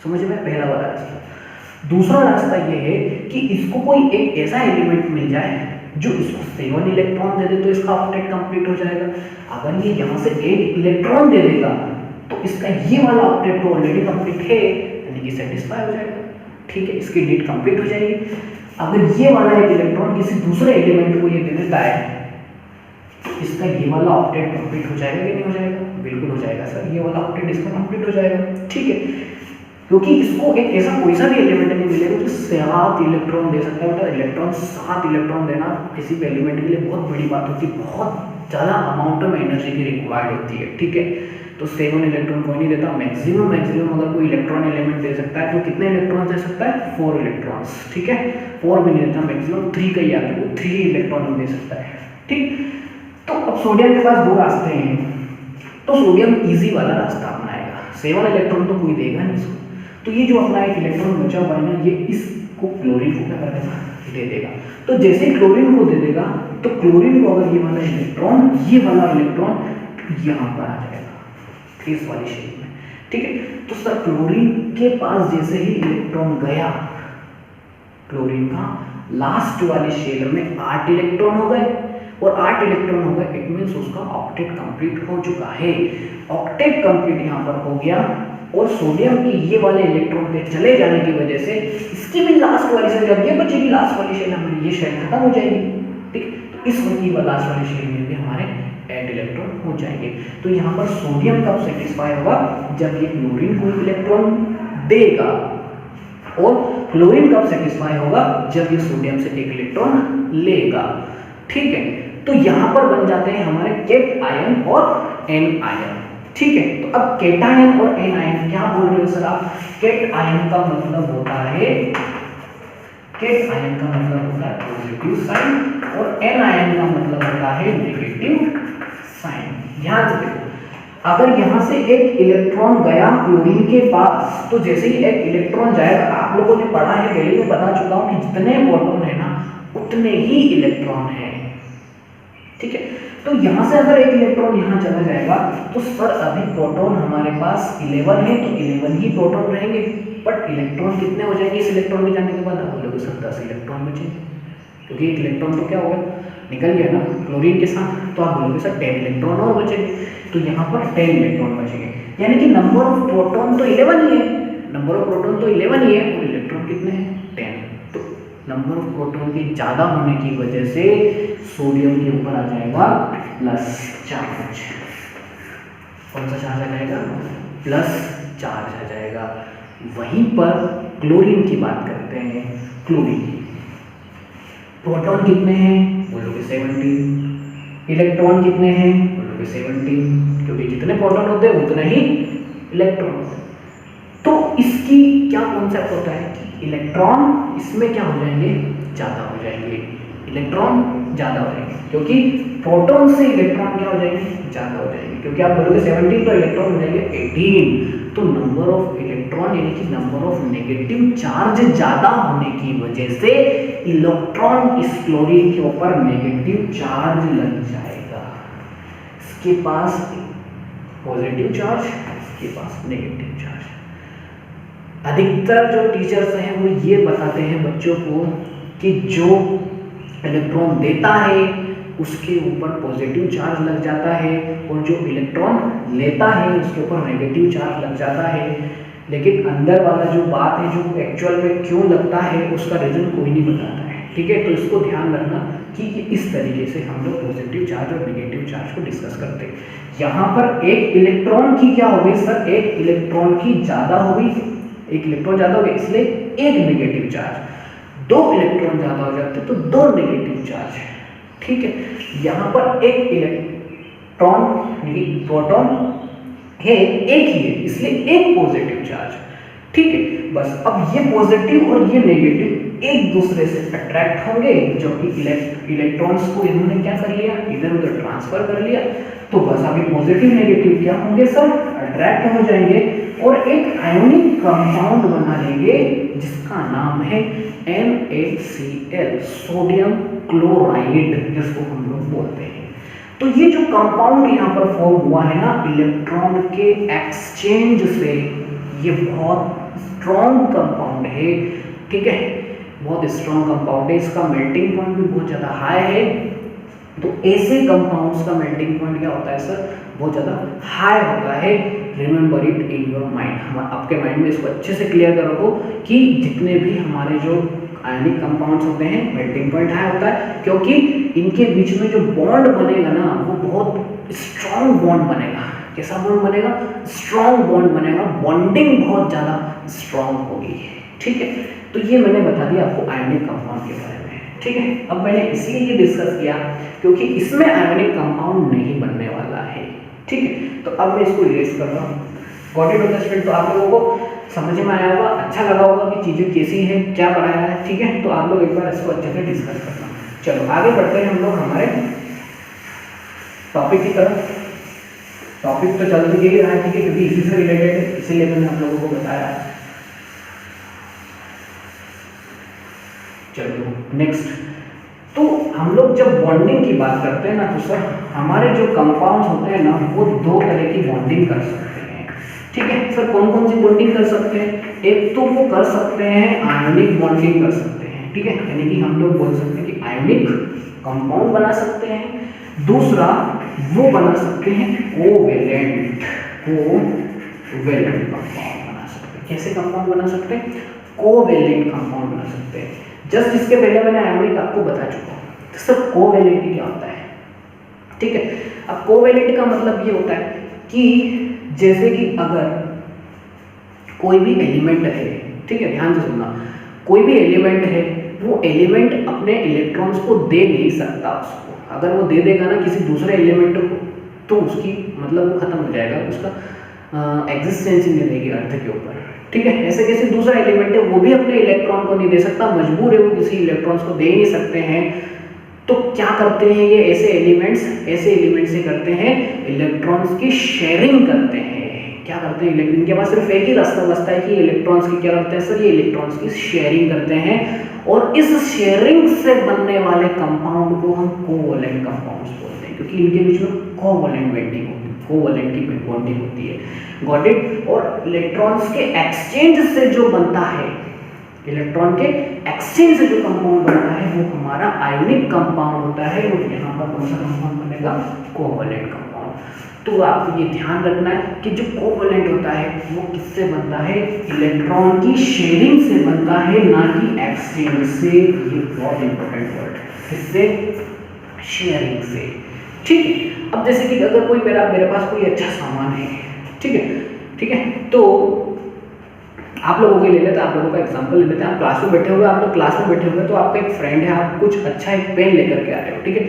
समझ में? पहला वाला रास्ता। दूसरा रास्ता ये है कि इसको कोई एक ऐसा एलिमेंट मिल जाए जो इसको 7 इलेक्ट्रॉन दे दे, तो इसका ऑक्टेट कंप्लीट हो जाएगा। अगर ये यहाँ से 8 इलेक्ट्रॉन दे देगा तो इसका ये वाला ऑक्टेट तो ऑलरेडी कंप्लीट है, यानी कि सेटिस्फाई हो जाएगा। ठीक है, इसकी नीड कंप्लीट हो जाएगी। अगर ये वाला एक इलेक्ट्रॉन किसी दूसरे एलिमेंट को ये दे देता है, इसका ये वाला ऑक्टेट कंप्लीट हो जाएगा कि नहीं हो जाएगा? बिल्कुल हो जाएगा सर, ये वाला ऑक्टेट इसका कंप्लीट हो जाएगा। ठीक है, क्योंकि इसको एक ऐसा कोई सा भी एलिमेंट नहीं मिलेगा जो 7 इलेक्ट्रॉन दे सकता है। मतलब इलेक्ट्रॉन 7 इलेक्ट्रॉन देना किसी भी एलिमेंट के लिए बहुत बड़ी बात होती है, बहुत ज़्यादा अमाउंट ऑफ एनर्जी की रिक्वायर्ड होती है। ठीक है, तो 7 इलेक्ट्रॉन कोई नहीं देता। मैक्सिमम अगर कोई इलेक्ट्रॉन एलिमेंट दे सकता है तो कितने इलेक्ट्रॉन दे सकता है? 4 इलेक्ट्रॉन्स। ठीक है, 4 भी नहीं देता, मैक्सिमम 3 का ही आता है, वो 3 इलेक्ट्रॉन दे सकता है। ठीक, तो अब सोडियम के पास 2 रास्ते हैं, तो सोडियम इजी वाला रास्ता अपनाएगा। 7 इलेक्ट्रॉन तो कोई देगा नहीं इसको, तो ये जो अपना एक इलेक्ट्रॉन बचा हुआ है ना, ये इसको क्लोरीन को क्या कर देगा? दे देगा। तो जैसे क्लोरीन को दे देगा तो क्लोरीन को अगर ये वाला इलेक्ट्रॉन यहाँ पर आ जाएगा इस वाली शेप में। ठीक है, तो सर क्लोरीन के पास जैसे ही इलेक्ट्रॉन गया, क्लोरीन का लास्ट वाली शेल में 8 इलेक्ट्रॉन हो गए, और 8 इलेक्ट्रॉन हो गए, इट मींस उसका ऑक्टेट कंप्लीट हो चुका है। ऑक्टेट कंप्लीट यहाँ पर हो गया, और सोडियम की ये वाले इलेक्ट्रॉन के चले जाने की वजह से इसकी भी लास्ट वाली शेल, जब ये बचेगी लास्ट वाली शेल, हमारी ये शेल खत्म हो जाएगी। ठीक, तो इस वाली लास्ट वाली शेल में भी हमारे 8 इलेक्ट्रॉन हो जाएंगे। तो यहाँ पर सोडियम कब सेटिस्फाई होगा? जब ये क्लोरीन को इलेक्ट्रॉन देगा। और क्लोरीन कब सेटिस्फाई होगा? जब ये सोडियम से 1 इलेक्ट्रॉन लेगा। ठीक है, तो यहाँ पर बन जाते हैं हमारे केट आयन और एन आयन। ठीक है, तो अब केटायन और एन आयन क्या बोल रहे हो सर आप? केट आयन का मतलब होता है पॉजिटिव साइन, और एन आयन का मतलब होता है नेगेटिव साइन। ध्यान से देखो, अगर यहाँ से एक इलेक्ट्रॉन गया क्लोरीन के पास, तो जैसे ही एक इलेक्ट्रॉन जाएगा, आप लोगों ने पढ़ा है, पहले मैं बता चुका हूँ कि जितने प्रोटॉन है ना उतने ही इलेक्ट्रॉन है। ठीक है, तो यहाँ से अगर एक इलेक्ट्रॉन यहाँ चला जाएगा तो सर अभी प्रोटॉन हमारे पास 11 है, तो 11 ही प्रोटॉन रहेंगे, बट इलेक्ट्रॉन कितने हो जाएंगे इस इलेक्ट्रॉन के जाने के बाद? आप बोलोगे सर 10 इलेक्ट्रॉन बचेंगे, क्योंकि एक इलेक्ट्रॉन तो क्या होगा? निकल गया ना क्लोरीन के साथ। तो आप बोलोगे सर 10 इलेक्ट्रॉन और बचेंगे, तो यहाँ पर 10 इलेक्ट्रॉन बचेंगे, यानी कि नंबर ऑफ प्रोटॉन तो 11 ही है, और इलेक्ट्रॉन कितने हैं? 10। तो नंबर ऑफ प्रोटॉन के ज़्यादा होने की वजह से सोडियम के ऊपर आ जाएगा प्लस चार्ज। कौन सा चार्ज आ जाएगा? प्लस चार्ज आ जाएगा। वहीं पर क्लोरीन की बात करते हैं। क्लोरीन प्रोटॉन कितने हैं? बोलोगे 17। इलेक्ट्रॉन कितने हैं? बोलोगे 17, क्योंकि जितने प्रोटॉन होते हैं उतने ही इलेक्ट्रॉन होते हैं। तो इसकी क्या कॉन्सेप्ट होता है कि इलेक्ट्रॉन इसमें क्या हो जाएंगे, ज़्यादा हो जाएंगे, इलेक्ट्रॉन ज़्यादा हो जाएंगे, क्योंकि प्रोटॉन से इलेक्ट्रॉन क्या हो जाएंगे, ज़्यादा हो जाएंगे। क्योंकि आप बोलोगे 17 तो इलेक्ट्रॉन हो जाएंगे 18, तो नंबर ऑफ इलेक्ट्रॉन यानी कि नंबर ऑफ नेगेटिव चार्ज ज़्यादा होने की वजह से इलेक्ट्रॉन इस क्लोरीन के ऊपर नेगेटिव चार्ज लग जाएगा। इसके पास पॉजिटिव चार्ज, इसके पास नेगेटिव चार्ज। अधिकतर जो टीचर्स हैं वो ये बताते हैं बच्चों को कि जो इलेक्ट्रॉन देता है उसके ऊपर पॉजिटिव चार्ज लग जाता है और जो इलेक्ट्रॉन लेता है उसके ऊपर नेगेटिव चार्ज लग जाता है। लेकिन अंदर वाला जो बात है, जो एक्चुअल में क्यों लगता है, उसका रीजन कोई नहीं बताता है। ठीक है, तो इसको ध्यान रखना कि इस तरीके से हम लोग पॉजिटिव चार्ज और नेगेटिव चार्ज को डिस्कस करते हैं। यहाँ पर एक इलेक्ट्रॉन की क्या हो गई सर, एक इलेक्ट्रॉन की ज़्यादा हो गई, एक इलेक्ट्रॉन ज़्यादा हो गया इसलिए एक नेगेटिव चार्ज, दो इलेक्ट्रॉन ज़्यादा हो जाते तो दो नेगेटिव चार्ज। ठीक है, यहाँ पर एक इलेक्ट्रॉन प्रोटॉन है, एक ही है, इसलिए एक पॉजिटिव चार्ज। ठीक है, बस अब ये पॉजिटिव और ये नेगेटिव एक दूसरे से अट्रैक्ट होंगे, जो कि इलेक्ट्रॉन्स को इन्होंने क्या कर लिया, इधर उधर ट्रांसफर कर लिया। तो बस अभी पॉजिटिव नेगेटिव क्या होंगे सर, अट्रैक्ट हो जाएंगे और एक आयोनिक कंपाउंड बना लेंगे जिसका नाम है NaCl, सोडियम क्लोराइड, जिसको हम लोग बोलते हैं। तो ये जो कंपाउंड यहाँ पर फॉर्म हुआ है ना इलेक्ट्रॉन के एक्सचेंज से, ये बहुत स्ट्रॉन्ग कंपाउंड है। ठीक है, बहुत स्ट्रॉन्ग कंपाउंड है, इसका मेल्टिंग पॉइंट भी बहुत ज़्यादा हाई है। तो ऐसे कंपाउंड्स का मेल्टिंग पॉइंट क्या होता है सर, बहुत ज़्यादा हाई होता है। Remember it in your mind, आपके माइंड में इसको अच्छे से क्लियर करो कि जितने भी हमारे जो आयनिक कंपाउंड्स होते हैं मेल्टिंग पॉइंट हाई होता है, क्योंकि इनके बीच में जो बॉन्ड बनेगा ना वो बहुत स्ट्रॉन्ग बॉन्ड बनेगा। कैसा बॉन्ड बनेगा, स्ट्रॉन्ग बॉन्ड बनेगा, बॉन्डिंग बहुत ज़्यादा स्ट्रॉन्ग होगी। ठीक है, तो ये मैंने बता दिया आपको आयनिक कंपाउंड के बारे में। ठीक है, अब मैंने इसलिए ये डिस्कस किया क्योंकि इसमें आयनिक कंपाउंड नहीं बनने वाला है। ठीक है, तो अब मैं इसको इरेज कर रहा हूँ। Got it on the student, तो आप लोगों को समझ में आया होगा, अच्छा लगा होगा कि चीज़ें कैसी हैं, क्या पढ़ाया है। ठीक है, तो आप लोग एक बार इसको अच्छे से डिस्कस करना। चलो आगे बढ़ते हैं हम लोग हमारे टॉपिक की तरफ। टॉपिक तो चल ही रहा है, ठीक है, क्योंकि इसी से रिलेटेड है, इसीलिए मैंने आप लोगों को बताया। चलो नेक्स्ट, तो हम लोग जब बॉन्डिंग की बात करते हैं ना, तो सर हमारे जो कंपाउंड्स होते हैं ना वो दो तरह की बॉन्डिंग कर सकते हैं। ठीक है सर, कौन कौन सी बॉन्डिंग कर सकते हैं, एक तो वो कर सकते हैं आयोनिक बॉन्डिंग कर सकते हैं। ठीक है, यानी कि हम लोग बोल सकते हैं कि आयोनिक कंपाउंड बना सकते हैं। दूसरा वो बना सकते हैं कोवेलेंट कंपाउंड बना सकते हैं। कैसे कंपाउंड बना सकते हैं, कोवेलेंट कंपाउंड बना सकते हैं। जस्ट इसके पहले मैंने आयोनिक आपको बता चुका हूँ। तो सर कोवेलेंट क्या होता है, ठीक है। अब कोवेलेंट का मतलब ये होता है कि जैसे कि अगर कोई भी एलिमेंट है, ठीक है, ध्यान से सुनना, कोई भी एलिमेंट है, वो एलिमेंट अपने इलेक्ट्रॉन्स को दे नहीं सकता उसको। अगर वो दे देगा ना किसी दूसरे एलिमेंट को, तो उसकी मतलब वो खत्म हो जाएगा, उसका एग्जिस्टेंस ही नहीं रहेगी अर्थ के ऊपर। ठीक है, ऐसे कैसे दूसरा एलिमेंट है वो भी अपने इलेक्ट्रॉन को नहीं दे सकता, मजबूर है वो किसी इलेक्ट्रॉन्स को दे ही नहीं सकते हैं। तो क्या करते हैं ये ऐसे एलिमेंट्स से करते हैं, इलेक्ट्रॉन्स की शेयरिंग करते हैं। क्या करते हैं, इनके पास सिर्फ एक ही रास्ता बचता है कि इलेक्ट्रॉन्स की क्या करते हैं सर, ये इलेक्ट्रॉन्स की शेयरिंग करते हैं। और इस शेयरिंग से बनने वाले कंपाउंड को हम कोवैलेंट कंपाउंड्स बोलते हैं, क्योंकि इनके बीच में कोवैलेंट बॉन्डिंग होती है। Got it. और इलेक्ट्रॉन्स के एक्सचेंज से जो बनता है, इलेक्ट्रॉन के एक्सचेंज से जो कंपाउंड बनता है वो हमारा आयोनिक कंपाउंड होता है। और यहाँ पर कौन सा कंपाउंड बनेगा, कोवैलेंट कंपाउंड। तो आपको ये ध्यान रखना है कि जो कोवैलेंट होता है वो किससे बनता है, इलेक्ट्रॉन की शेयरिंग से बनता है, ना कि एक्सचेंज से। ये बहुत इंपॉर्टेंट वर्ड, किससे, शेयरिंग से। ठीक है, अब जैसे कि अगर कोई मेरे पास कोई अच्छा सामान है, ठीक है, तो आप लोगों के ले लेते हैं, आप लोगों का एग्जांपल ले लेते हैं। आप क्लास में बैठे हुए, आप लोग क्लास में बैठे हुए, तो आपका एक फ्रेंड है, आप कुछ अच्छा एक पेन लेकर के आ रहे हो, ठीक है।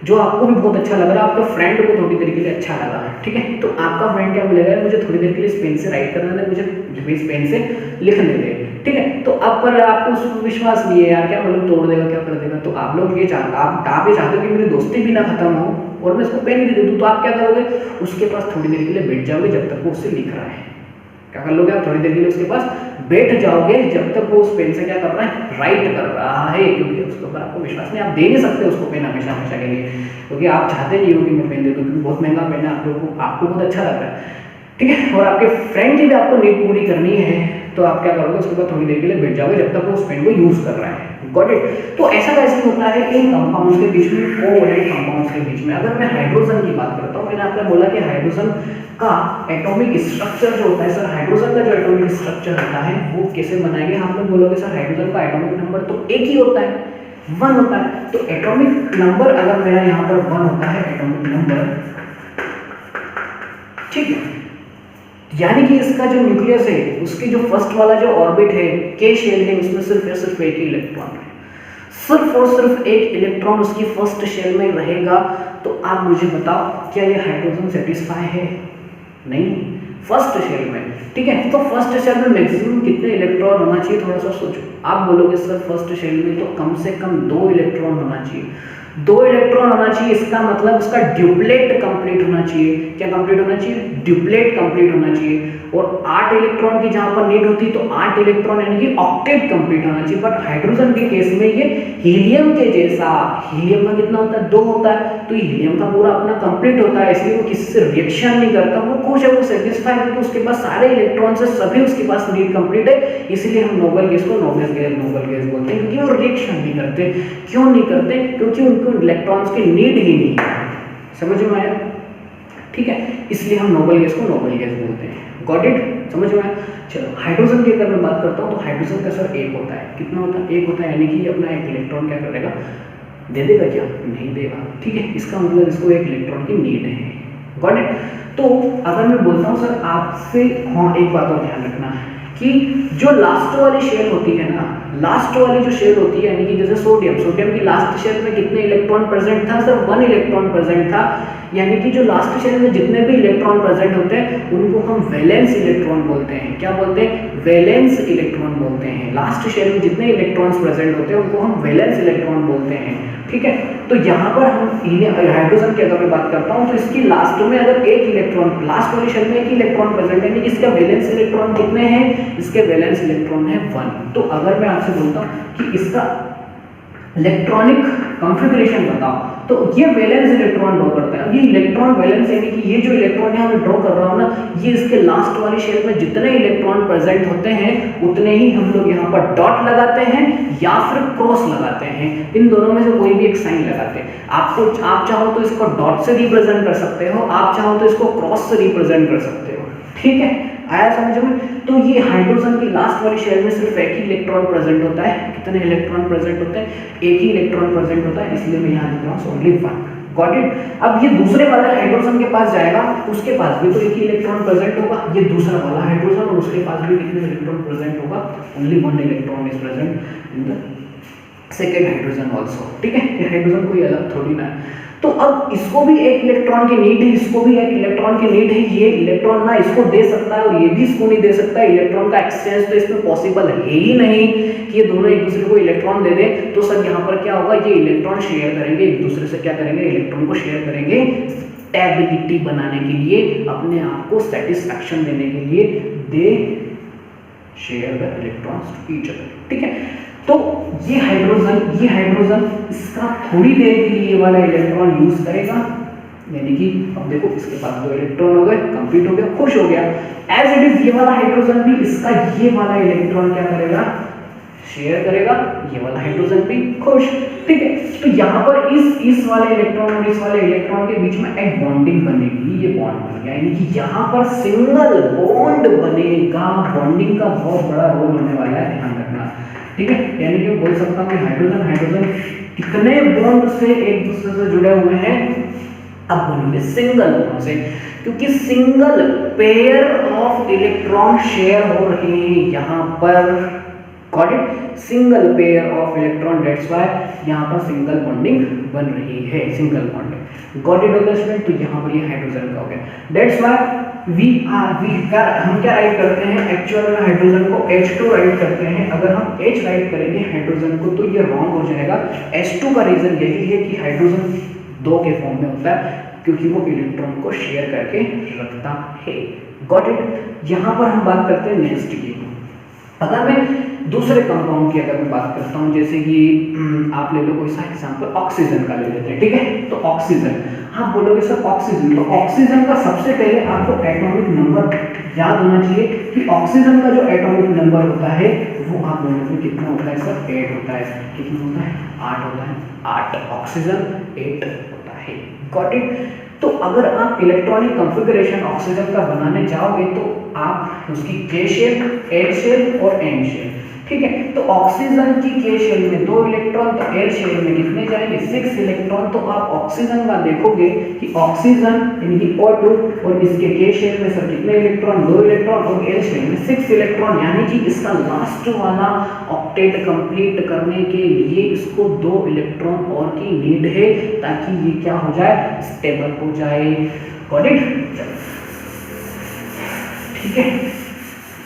जो आपको भी बहुत अच्छा लग रहा है, आपके फ्रेंड को थोड़ी देर के लिए अच्छा लगा, ठीक है, तो आपका फ्रेंड क्या बोलेगा, मुझे थोड़ी देर के लिए इस पेन से राइट करने दे, मुझे इस पेन से लिखने दे, ठीक है। तो अब पर आपको उस पर विश्वास नहीं है यार, क्या मतलब तोड़ देगा, क्या कर देगा, तो आप लोग ये चाहते, आप ये चाहते हो कि मेरी दोस्ती भी ना खत्म हो और मैं इसको पेन भी दे दूँ, तो आप क्या करोगे, उसके पास थोड़ी देर के लिए बैठ जाओगे जब तक वो उससे लिख रहा है। क्या कर लोगे आप, थोड़ी देर के लिए उसके पास बैठ जाओगे जब तक वो उस पेन से क्या कर रहा है, राइट कर रहा है, क्योंकि उसके ऊपर आपको विश्वास नहीं, आप दे नहीं सकते उसको पेन हमेशा हमेशा के लिए, क्योंकि आप चाहते नहीं हो कि मैं पेन दे दूँ, क्योंकि बहुत महंगा पेन है, आप लोगों को, आपको बहुत अच्छा लग रहा है, ठीक है, और आपके फ्रेंड की भी आपको नीड पूरी करनी है, तो आप क्या करोगे, उसके बाद थोड़ी देर के लिए बैठ जाओगे जब तक वो उस पेन को यूज कर रहा है। Got it. तो ऐसा कैसे होता है इन कंपाउंड्स के बीच में, कोवैलेंट कंपाउंड्स के बीच में। अगर मैं हाइड्रोजन की बात करता हूँ, मैंने आपने बोला कि हाइड्रोजन का एटॉमिक स्ट्रक्चर जो होता है, सर हाइड्रोजन का जो एटॉमिक स्ट्रक्चर होता है वो कैसे बनाएंगे, आप लोग बोलोगे सर हाइड्रोजन का एटॉमिक नंबर तो एक ही होता है, 1 होता है, तो एटॉमिक नंबर अगर मेरा यहाँ पर 1 होता है एटॉमिक नंबर, ठीक है, यानी कि इसका जो न्यूक्लियस है उसकी जो फर्स्ट वाला जो ऑर्बिट है, के शेल है, उसमें सिर्फ एक ही इलेक्ट्रॉन है, सिर्फ और सिर्फ एक इलेक्ट्रॉन उसकी फर्स्ट शेल में रहेगा। तो आप मुझे बताओ क्या ये हाइड्रोजन सेटिस्फाई है? नहीं, फर्स्ट शेल में, ठीक है, तो फर्स्ट शेल में मैक्सिमम कितने इलेक्ट्रॉन होना चाहिए, थोड़ा सा सोचो। आप बोलोगे सर फर्स्ट शेल में तो कम से कम 2 इलेक्ट्रॉन होना चाहिए, 2 इलेक्ट्रॉन होना चाहिए, इसका मतलब उसका ड्यूप्लेट कंप्लीट होना चाहिए। क्या कंप्लीट होना चाहिए? ड्यूप्लेट कंप्लीट होना चाहिए। और 8 इलेक्ट्रॉन की जहां पर नीड होती तो 8 इलेक्ट्रॉन यानी कि ऑक्टेट कंप्लीट होना चाहिए। बट हाइड्रोजन के केस में ये हीलियम के जैसा, हीलियम का कितना होता है? 2 होता है, तो हीलियम का पूरा अपना कंप्लीट होता है, इसलिए वो किसी से रिएक्शन नहीं करता, वो खुश है, वो सेटिस्फाइड है, उसके पास सारे इलेक्ट्रॉन से सभी उसके पास नीड कंप्लीट है, इसलिए हम नोबल गैस को नोबल गैस बोलते हैं, क्योंकि वो रिएक्शन नहीं करते। क्यों नहीं करते? क्योंकि उनको इलेक्ट्रॉन्स की नीड ही नहीं है। समझ में आया? ठीक है, इसलिए हम नोबल गैस को नोबल गैस बोलते हैं। Got it? समझ में आया? चलो हाइड्रोजन की अगर मैं बात करता हूँ तो हाइड्रोजन का सर 1 होता है। कितना होता है? 1 होता है, यानी कि अपना एक इलेक्ट्रॉन क्या करेगा, दे देगा क्या? नहीं देगा। ठीक है, इसका मतलब इसको एक इलेक्ट्रॉन की नीड है। Got it? तो अगर मैं बोलता हूँ सर आपसे, हाँ एक बात और ध्यान रखना कि जो लास्ट वाली शेल होती है ना, लास्ट वाली जो शेल होती है, यानी कि जैसे सोडियम की लास्ट शेल में कितने इलेक्ट्रॉन प्रेजेंट था सर? 1 इलेक्ट्रॉन प्रेजेंट था। यानी कि जो लास्ट शेल में जितने भी इलेक्ट्रॉन प्रेजेंट होते हैं उनको हम वैलेंस इलेक्ट्रॉन बोलते हैं। क्या बोलते हैं? वैलेंस इलेक्ट्रॉन बोलते हैं। लास्ट शेल में जितने इलेक्ट्रॉन्स प्रेजेंट होते हैं उनको हम वैलेंस इलेक्ट्रॉन बोलते हैं। ठीक है, तो यहाँ पर हम हाइड्रोजन की अगर मैं बात करता हूँ तो इसकी लास्ट में अगर एक इलेक्ट्रॉन, लास्ट वाली शेल में एक इलेक्ट्रॉन प्रेजेंट है, यानी इसका वैलेंस इलेक्ट्रॉन कितने हैं? इसके वैलेंस इलेक्ट्रॉन है 1। तो अगर मैं आपसे बोलता हूँ कि इसका इलेक्ट्रॉनिक कॉन्फ़िगरेशन बताओ, तो ये वैलेंस इलेक्ट्रॉन ड्रॉ करता है। ये इलेक्ट्रॉन वैलेंस यानी कि ये जो इलेक्ट्रॉन यहाँ मैं ड्रॉ कर रहा हूँ ना, ये इसके लास्ट वाली शेल में जितने इलेक्ट्रॉन प्रेजेंट होते हैं उतने ही हम लोग यहाँ पर डॉट लगाते हैं या फिर क्रॉस लगाते हैं। इन दोनों में से कोई भी एक साइन लगाते हैं। आप चाहो तो इसको डॉट से रिप्रेजेंट कर सकते हो, आप चाहो तो इसको क्रॉस से रिप्रेजेंट कर सकते हो। ठीक है, आया समझ में? तो ये हाइड्रोजन की लास्ट वाली शेल में सिर्फ एक ही इलेक्ट्रॉन प्रेजेंट होता है। कितने इलेक्ट्रॉन प्रेजेंट होते हैं? एक ही इलेक्ट्रॉन प्रेजेंट होता है, इसलिए मैं यहाँ लिख रहा हूँ ओनली 1। Got it? अब ये दूसरे वाले हाइड्रोजन के पास जाएगा, उसके पास भी तो एक ही इलेक्ट्रॉन प्रेजेंट होगा। ये दूसरा वाला हाइड्रोजन और उसके पास भी कितने इलेक्ट्रॉन प्रेजेंट होगा? Only 1 electron is present in the second hydrogen also. ठीक है, ये हाइड्रोजन कोई अलग थोड़ी ना है। तो अब इसको भी एक इलेक्ट्रॉन की नीड है, इसको भी एक इलेक्ट्रॉन की नीड है। ये इलेक्ट्रॉन ना इसको दे सकता है और ये भी इसको नहीं दे सकता। इलेक्ट्रॉन का एक्सचेंज तो इसमें पॉसिबल है ही नहीं कि ये दोनों एक दूसरे को इलेक्ट्रॉन दे दे। तो सर यहाँ पर क्या होगा, ये इलेक्ट्रॉन शेयर करेंगे एक दूसरे से, क्या करेंगे, इलेक्ट्रॉन को शेयर करेंगे स्टेबिलिटी बनाने के लिए, अपने आप को सेटिस्फैक्शन देने के लिए। They share the electrons to each other. ठीक है, तो ये हाइड्रोजन इसका थोड़ी देर के लिए ये वाला इलेक्ट्रॉन यूज करेगा, यानी कि अब देखो इसके पास 2 इलेक्ट्रॉन हो गए, कंप्लीट हो गया, खुश हो गया। एज इट इज ये वाला हाइड्रोजन भी इसका ये वाला इलेक्ट्रॉन क्या करेगा, शेयर करेगा, ये वाला हाइड्रोजन भी खुश। ठीक है, तो यहाँ पर इस वाले इलेक्ट्रॉन और इस वाले इलेक्ट्रॉन के बीच में एक बॉन्डिंग बनेगी। ये बॉन्ड बन गया, यानी कि यहाँ पर सिंगल बॉन्ड बनेगा। बॉन्डिंग का बहुत बड़ा रोल होने वाला है, ध्यान रखना। ठीक है, यानी कि बोल सकता हूँ कि हाइड्रोजन कितने बॉन्ड से एक दूसरे से जुड़े हुए हैं? अब बोलेंगे सिंगल बॉन्ड से, क्योंकि single pair of electron share हो रहे हैं यहाँ पर got it, single pair of electron, that's why यहाँ पर सिंगल बॉन्डिंग बन रही है, सिंगल बॉन्डिंग, गॉट इट होगा स्टूडेंट। तो यहाँ पर ये हाइड्रोजन का हो गया, दैट्स व्हाई हम क्या राइट करते हैं, एक्चुअल में हाइड्रोजन को H2 राइट करते हैं। अगर हम H राइट करेंगे हाइड्रोजन को तो ये रॉन्ग हो जाएगा। H2 का रीजन यही है कि हाइड्रोजन 2 के फॉर्म में होता है क्योंकि वो इलेक्ट्रॉन को शेयर करके रखता है, गॉट इट। यहाँ पर हम बात करते हैं नेक्स्ट की, अगर मैं दूसरे कंपाउंड की अगर मैं बात करता हूँ, जैसे कि आप ले लो कोई सा एग्जांपल, ऑक्सीजन का ले लेते हैं, ठीक है। तो ऑक्सीजन, हाँ बोलोगे सर ऑक्सीजन, तो ऑक्सीजन का सबसे पहले आपको एटॉमिक नंबर याद होना चाहिए कि ऑक्सीजन का जो एटॉमिक नंबर होता है वो आप बोलोगे में कितना होता है सर, 8 होता है। कितना होता है, 8 होता है, 8 ऑक्सीजन 8 होता है, गॉट इट। तो अगर आप इलेक्ट्रॉनिक कॉन्फ़िगरेशन ऑक्सीजन का बनाने जाओगे तो आप उसकी के शेल, एल शेल और एन शेल, ठीक है। तो ऑक्सीजन की के शेल में 2 इलेक्ट्रॉन, तो एल शेल में कितने जाएंगे, 6 इलेक्ट्रॉन। तो आप ऑक्सीजन का देखोगे कि ऑक्सीजन यानी O2 और इसके के शेल में सर कितने इलेक्ट्रॉन, 2 इलेक्ट्रॉन, और एल शेल में 6 इलेक्ट्रॉन, यानी कि इसका लास्ट वाला ऑक्टेट कंप्लीट करने के लिए इसको 2 इलेक्ट्रॉन और की नीड है ताकि ये क्या हो जाए, स्टेबल हो जाए, गॉट इट, ठीक है।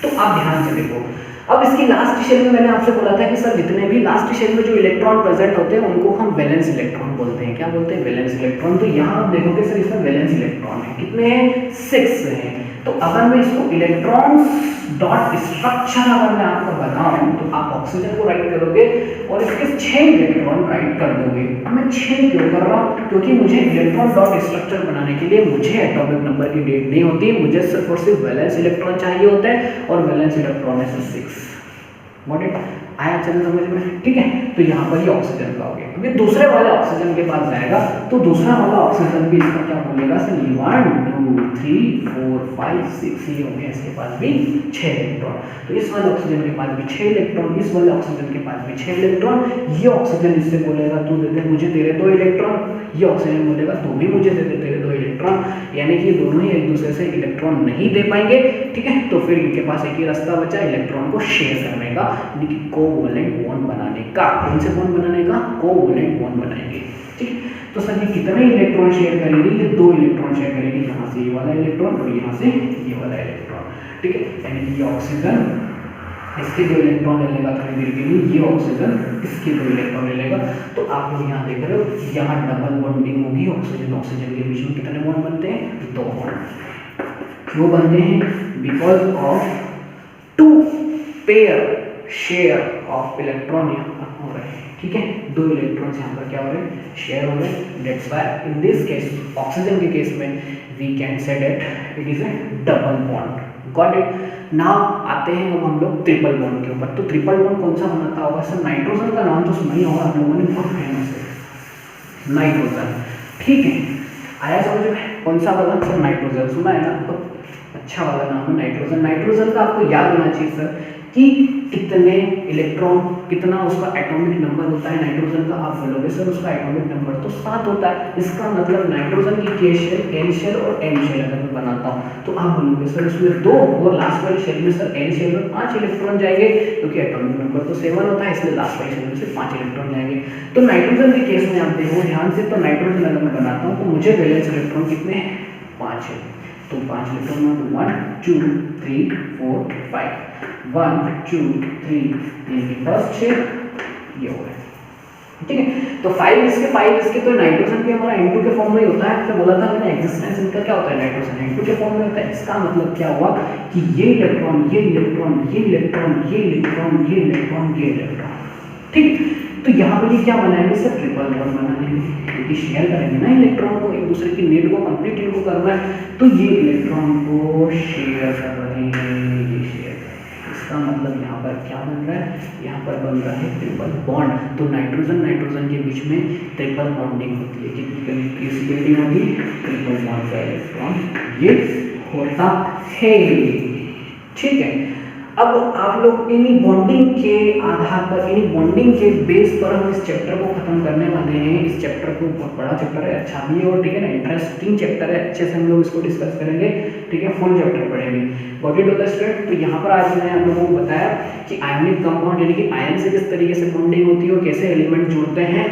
तो आप ध्यान से देखो, अब इसकी लास्ट शेल में मैंने आपसे बोला था कि सर जितने भी लास्ट शेल में जो इलेक्ट्रॉन प्रेजेंट होते हैं उनको हम वैलेंस इलेक्ट्रॉन बोलते हैं। क्या बोलते हैं, वैलेंस इलेक्ट्रॉन। तो यहाँ आप देखोगे सर इसमें वैलेंस इलेक्ट्रॉन है, कितने हैं, 6 हैं। तो अगर मैं इसको इलेक्ट्रॉन डॉट स्ट्रक्चर अगर मैं आपको बताऊं तो आप ऑक्सीजन को राइट करोगे और इसके 6 इलेक्ट्रॉन राइट कर दोगे। अब मैं 6 क्यों कर रहा हूँ, क्योंकि मुझे इलेक्ट्रॉन डॉट स्ट्रक्चर बनाने के लिए मुझे एटॉमिक नंबर की डेट नहीं होती, मुझे सिर्फ और सिर्फ वैलेंस इलेक्ट्रॉन चाहिए होता है और वैलेंस इलेक्ट्रॉन है 6, गॉट इट, आया चलो समझ में, ठीक है। तो यहाँ पर ये ऑक्सीजन का हो गया। अभी दूसरे वाले ऑक्सीजन के पास जाएगा तो दूसरा वाला ऑक्सीजन भी इसका क्या बोलेगा सर, 1 2 3 4 5 6 ये हो गया, इसके पास भी 6 इलेक्ट्रॉन। तो इस वाले ऑक्सीजन के पास भी 6 इलेक्ट्रॉन, इस वाले ऑक्सीजन के पास भी 6 इलेक्ट्रॉन। ये ऑक्सीजन इससे बोलेगा तू दे दे मुझे तेरे 2 इलेक्ट्रॉन, ये ऑक्सीजन बोलेगा तू भी मुझे दे दे तेरे 2 इलेक्ट्रॉन, यानी कि दोनों ही एक दूसरे से इलेक्ट्रॉन नहीं दे पाएंगे, ठीक है। तो फिर इनके पास एक ही रास्ता बचा इलेक्ट्रॉन को शेयर करने का, यानी कि कोवैलेंट बॉन्ड बनाने का। कौन से बॉन्ड बनाने का, कोवैलेंट बॉन्ड बनाएंगे, ठीक है। तो सर ये कितने इलेक्ट्रॉन शेयर करेंगे, ये 2 इलेक्ट्रॉन शेयर करेंगे, यहाँ से ये वाला इलेक्ट्रॉन और यहाँ से ये वाला इलेक्ट्रॉन, ठीक है। यानी कि ये ऑक्सीजन इसके 2 इलेक्ट्रॉन ले लेगा थोड़ी देर के लिए, ये ऑक्सीजन इसके 2 इलेक्ट्रॉन ले लेगा। तो आप लोग यहाँ देख रहे हो यहाँ डबल बॉन्डिंग होगी, ऑक्सीजन ऑक्सीजन के बीच में कितने बॉन्ड बनते हैं, 2 बॉन्ड। क्यों बनते हैं, because of 2 pair share of electron यहाँ पर हो रहे हैं, ठीक है। 2 इलेक्ट्रॉन्स यहाँ पर क्या हो रहे हैं, शेयर हो रहे हैं। That's why in this case, oxygen के केस में we can say that it is a double bond, got it. Now आते हैं अब हम लोग ट्रिपल बॉन्ड के ऊपर। तो ट्रिपल बॉन्ड कौन सा बनाता होगा सर, नाइट्रोजन का नाम तो सुना ही होगा आप लोगों ने, बहुत फेमस है नाइट्रोजन, ठीक है। आया समझ में, कौन सा वाला सर, नाइट्रोजन सुना है ना आपको, अच्छा वाला नाम है नाइट्रोजन। नाइट्रोजन का आपको याद होना चाहिए सर कि कितने इलेक्ट्रॉन, कितना उसका एटॉमिक नंबर होता है नाइट्रोजन का। आप बोलोगे सर उसका एटॉमिक नंबर तो 7 होता है, इसका मतलब नाइट्रोजन की के शेल, एल शेल और एन शेल अगर मैं बनाता हूँ तो आप बोलोगे सर उसमें 2 और लास्ट वाली शेल में सर एन शेल में 5 इलेक्ट्रॉन जाएंगे, क्योंकि एटॉमिक नंबर तो 7 होता है, इसलिए लास्ट वाली शेल में से 5 इलेक्ट्रॉन जाएंगे। तो नाइट्रोजन के केस में आप देखो ध्यान से, तो नाइट्रोजन अगर मैं बनाता हूँ तो मुझे वैलेंस इलेक्ट्रॉन कितने हैं, 5 है। तो 5 इलेक्ट्रॉन, 1 2 3 4 5, 1 2 3 ये फर्स्ट 6 ये हो गए, ठीक है। तो 5 इसके तो नाइट्रोजन भी हमारा N2 के फॉर्म में ही होता है। तो बोला था मैंने एग्जिस्टेंस इनका क्या होता है, नाइट्रोजन N2 के फॉर्म में होता है। इसका मतलब क्या हुआ कि ये इलेक्ट्रॉन, ये इलेक्ट्रॉन, ये इलेक्ट्रॉन, ये इलेक्ट्रॉन, ये इलेक्ट्रॉन, ये इलेक्ट्रॉन, ठीक। तो यहाँ पर ये क्या बनाएंगे सर, ट्रिपल बॉन्ड बना लेंगे, क्योंकि शेयर करेंगे ना इलेक्ट्रॉन को, एक दूसरे की नीड को कंप्लीट इनको करना है। तो ये इलेक्ट्रॉन को शेयर कर रहे हैं, ये शेयर, इसका मतलब यहाँ पर क्या बन रहा है, यहाँ पर बन रहा है ट्रिपल बॉन्ड। तो नाइट्रोजन के बीच में ट्रिपल बॉन्डिंग होती है, कितनी होगी, ट्रिपल बॉन्ड का इलेक्ट्रॉन ये होता है, ठीक है। अब आप लोग इन्हीं बॉन्डिंग के आधार पर, इन्हीं बॉन्डिंग के बेस पर हम इस चैप्टर को खत्म करने वाले हैं। इस चैप्टर को बहुत बड़ा चैप्टर है, अच्छा भी है और ठीक है ना, इंटरेस्टिंग चैप्टर है, अच्छे से हम लोग इसको डिस्कस करेंगे। ठीक है, फुल चैप्टर पढ़ेंगे। Got it student. तो यहाँ पर आज मैंने आप लोगों को बताया कि आयनिक कंपाउंड यानी कि आयन से किस तरीके से बॉन्डिंग होती है और कैसे एलिमेंट जुड़ते हैं,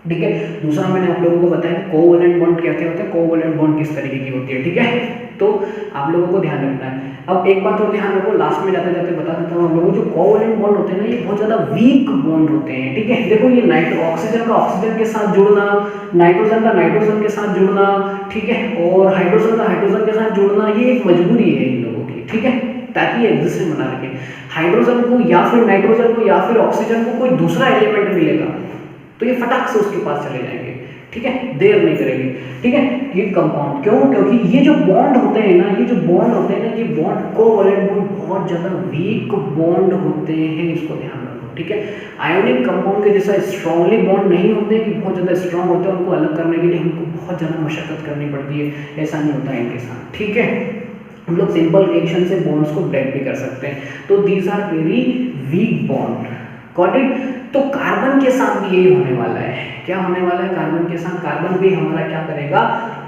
ठीक है। दूसरा मैंने आप लोगों को बताया कि कोवैलेंट बॉन्ड क्या क्या होता है, कोवैलेंट बॉन्ड किस तरीके की होती है, ठीक है। तो आप लोगों को ध्यान रखना है। अब एक बात और ध्यान रखो, लास्ट में जाते जाते बता देता हूँ आप लोगों को, जो कोवैलेंट बॉन्ड होते हैं ना, ये बहुत ज्यादा वीक बॉन्ड होते हैं, ठीक है। देखो ये ऑक्सीजन का ऑक्सीजन के साथ जुड़ना, नाइट्रोजन का नाइट्रोजन के साथ जुड़ना, ठीक है, और हाइड्रोजन का हाइड्रोजन के साथ जुड़ना, ये एक मजबूरी है इन लोगों की, ठीक है, ताकि ये एग्जिस्टेंस बना रखे। हाइड्रोजन को या फिर नाइट्रोजन को या फिर ऑक्सीजन को कोई दूसरा एलिमेंट मिलेगा तो ये फटाक से उसके पास चले जाएंगे, ठीक है, देर नहीं करेंगे, ठीक है। ये कंपाउंड क्यों, क्योंकि ये जो बॉन्ड होते हैं ना, ये जो बॉन्ड होते हैं ना, ये बॉन्ड कोवैलेंट बॉन्ड बहुत ज्यादा वीक बॉन्ड होते हैं, इसको ध्यान रखो, ठीक है। आयोनिक कंपाउंड के जैसा स्ट्रांगली बॉन्ड नहीं होते कि बहुत ज्यादा स्ट्रांग होते हैं, उनको अलग करने के लिए हमको बहुत ज्यादा मशक्कत करनी पड़ती है, ऐसा नहीं होता है इनके साथ, ठीक है। हम लोग सिंपल रिएक्शन से बॉन्ड्स को ब्रेक भी कर सकते हैं। तो these are very weak bond, got it. तो कार्बन के साथ भी यही होने वाला है। क्या होने वाला है कार्बन के साथ? कार्बन भी हमारा क्या करेगा,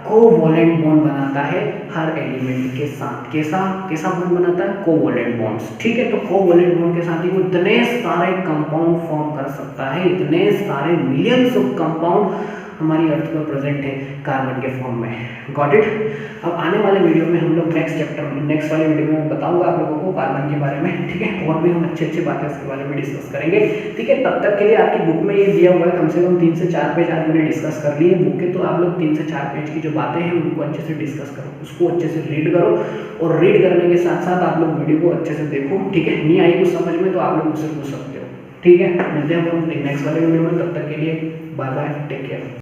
कोवैलेंट बॉन्ड बनाता है हर एलिमेंट के साथ। कैसा कैसा बॉन्ड बनाता है? कोवैलेंट बॉन्ड्स, ठीक है। तो कोवैलेंट बॉन्ड के साथ ही वो इतने सारे कंपाउंड फॉर्म कर सकता है, इतने सारे मिलियंस ऑफ कंपाउंड हमारी अर्थ पर प्रेजेंट है कार्बन के फॉर्म में, गॉट इट। अब आने वाले वीडियो में हम लोग नेक्स्ट वाले वीडियो में बताऊंगा आप लोगों को कार्बन के बारे में, ठीक है, और भी हम अच्छे अच्छे बातें इसके बारे में डिस्कस करेंगे, ठीक है। तब तक के लिए आपकी बुक में ये दिया हुआ है, कम से कम 3 से 4 पेज आज मैंने डिस्कस कर लिए बुक के, तो आप लोग 3 से 4 पेज की जो बातें हैं उनको अच्छे से डिस्कस करो, उसको अच्छे से रीड करो, और रीड करने के साथ साथ आप लोग वीडियो को अच्छे से देखो, ठीक है। नहीं आई कुछ समझ में तो आप लोग मुझसे पूछ सकते हो, ठीक है। मिलते हैं हम नेक्स्ट वाले वीडियो में, तब तक के लिए बाय बाय, टेक केयर।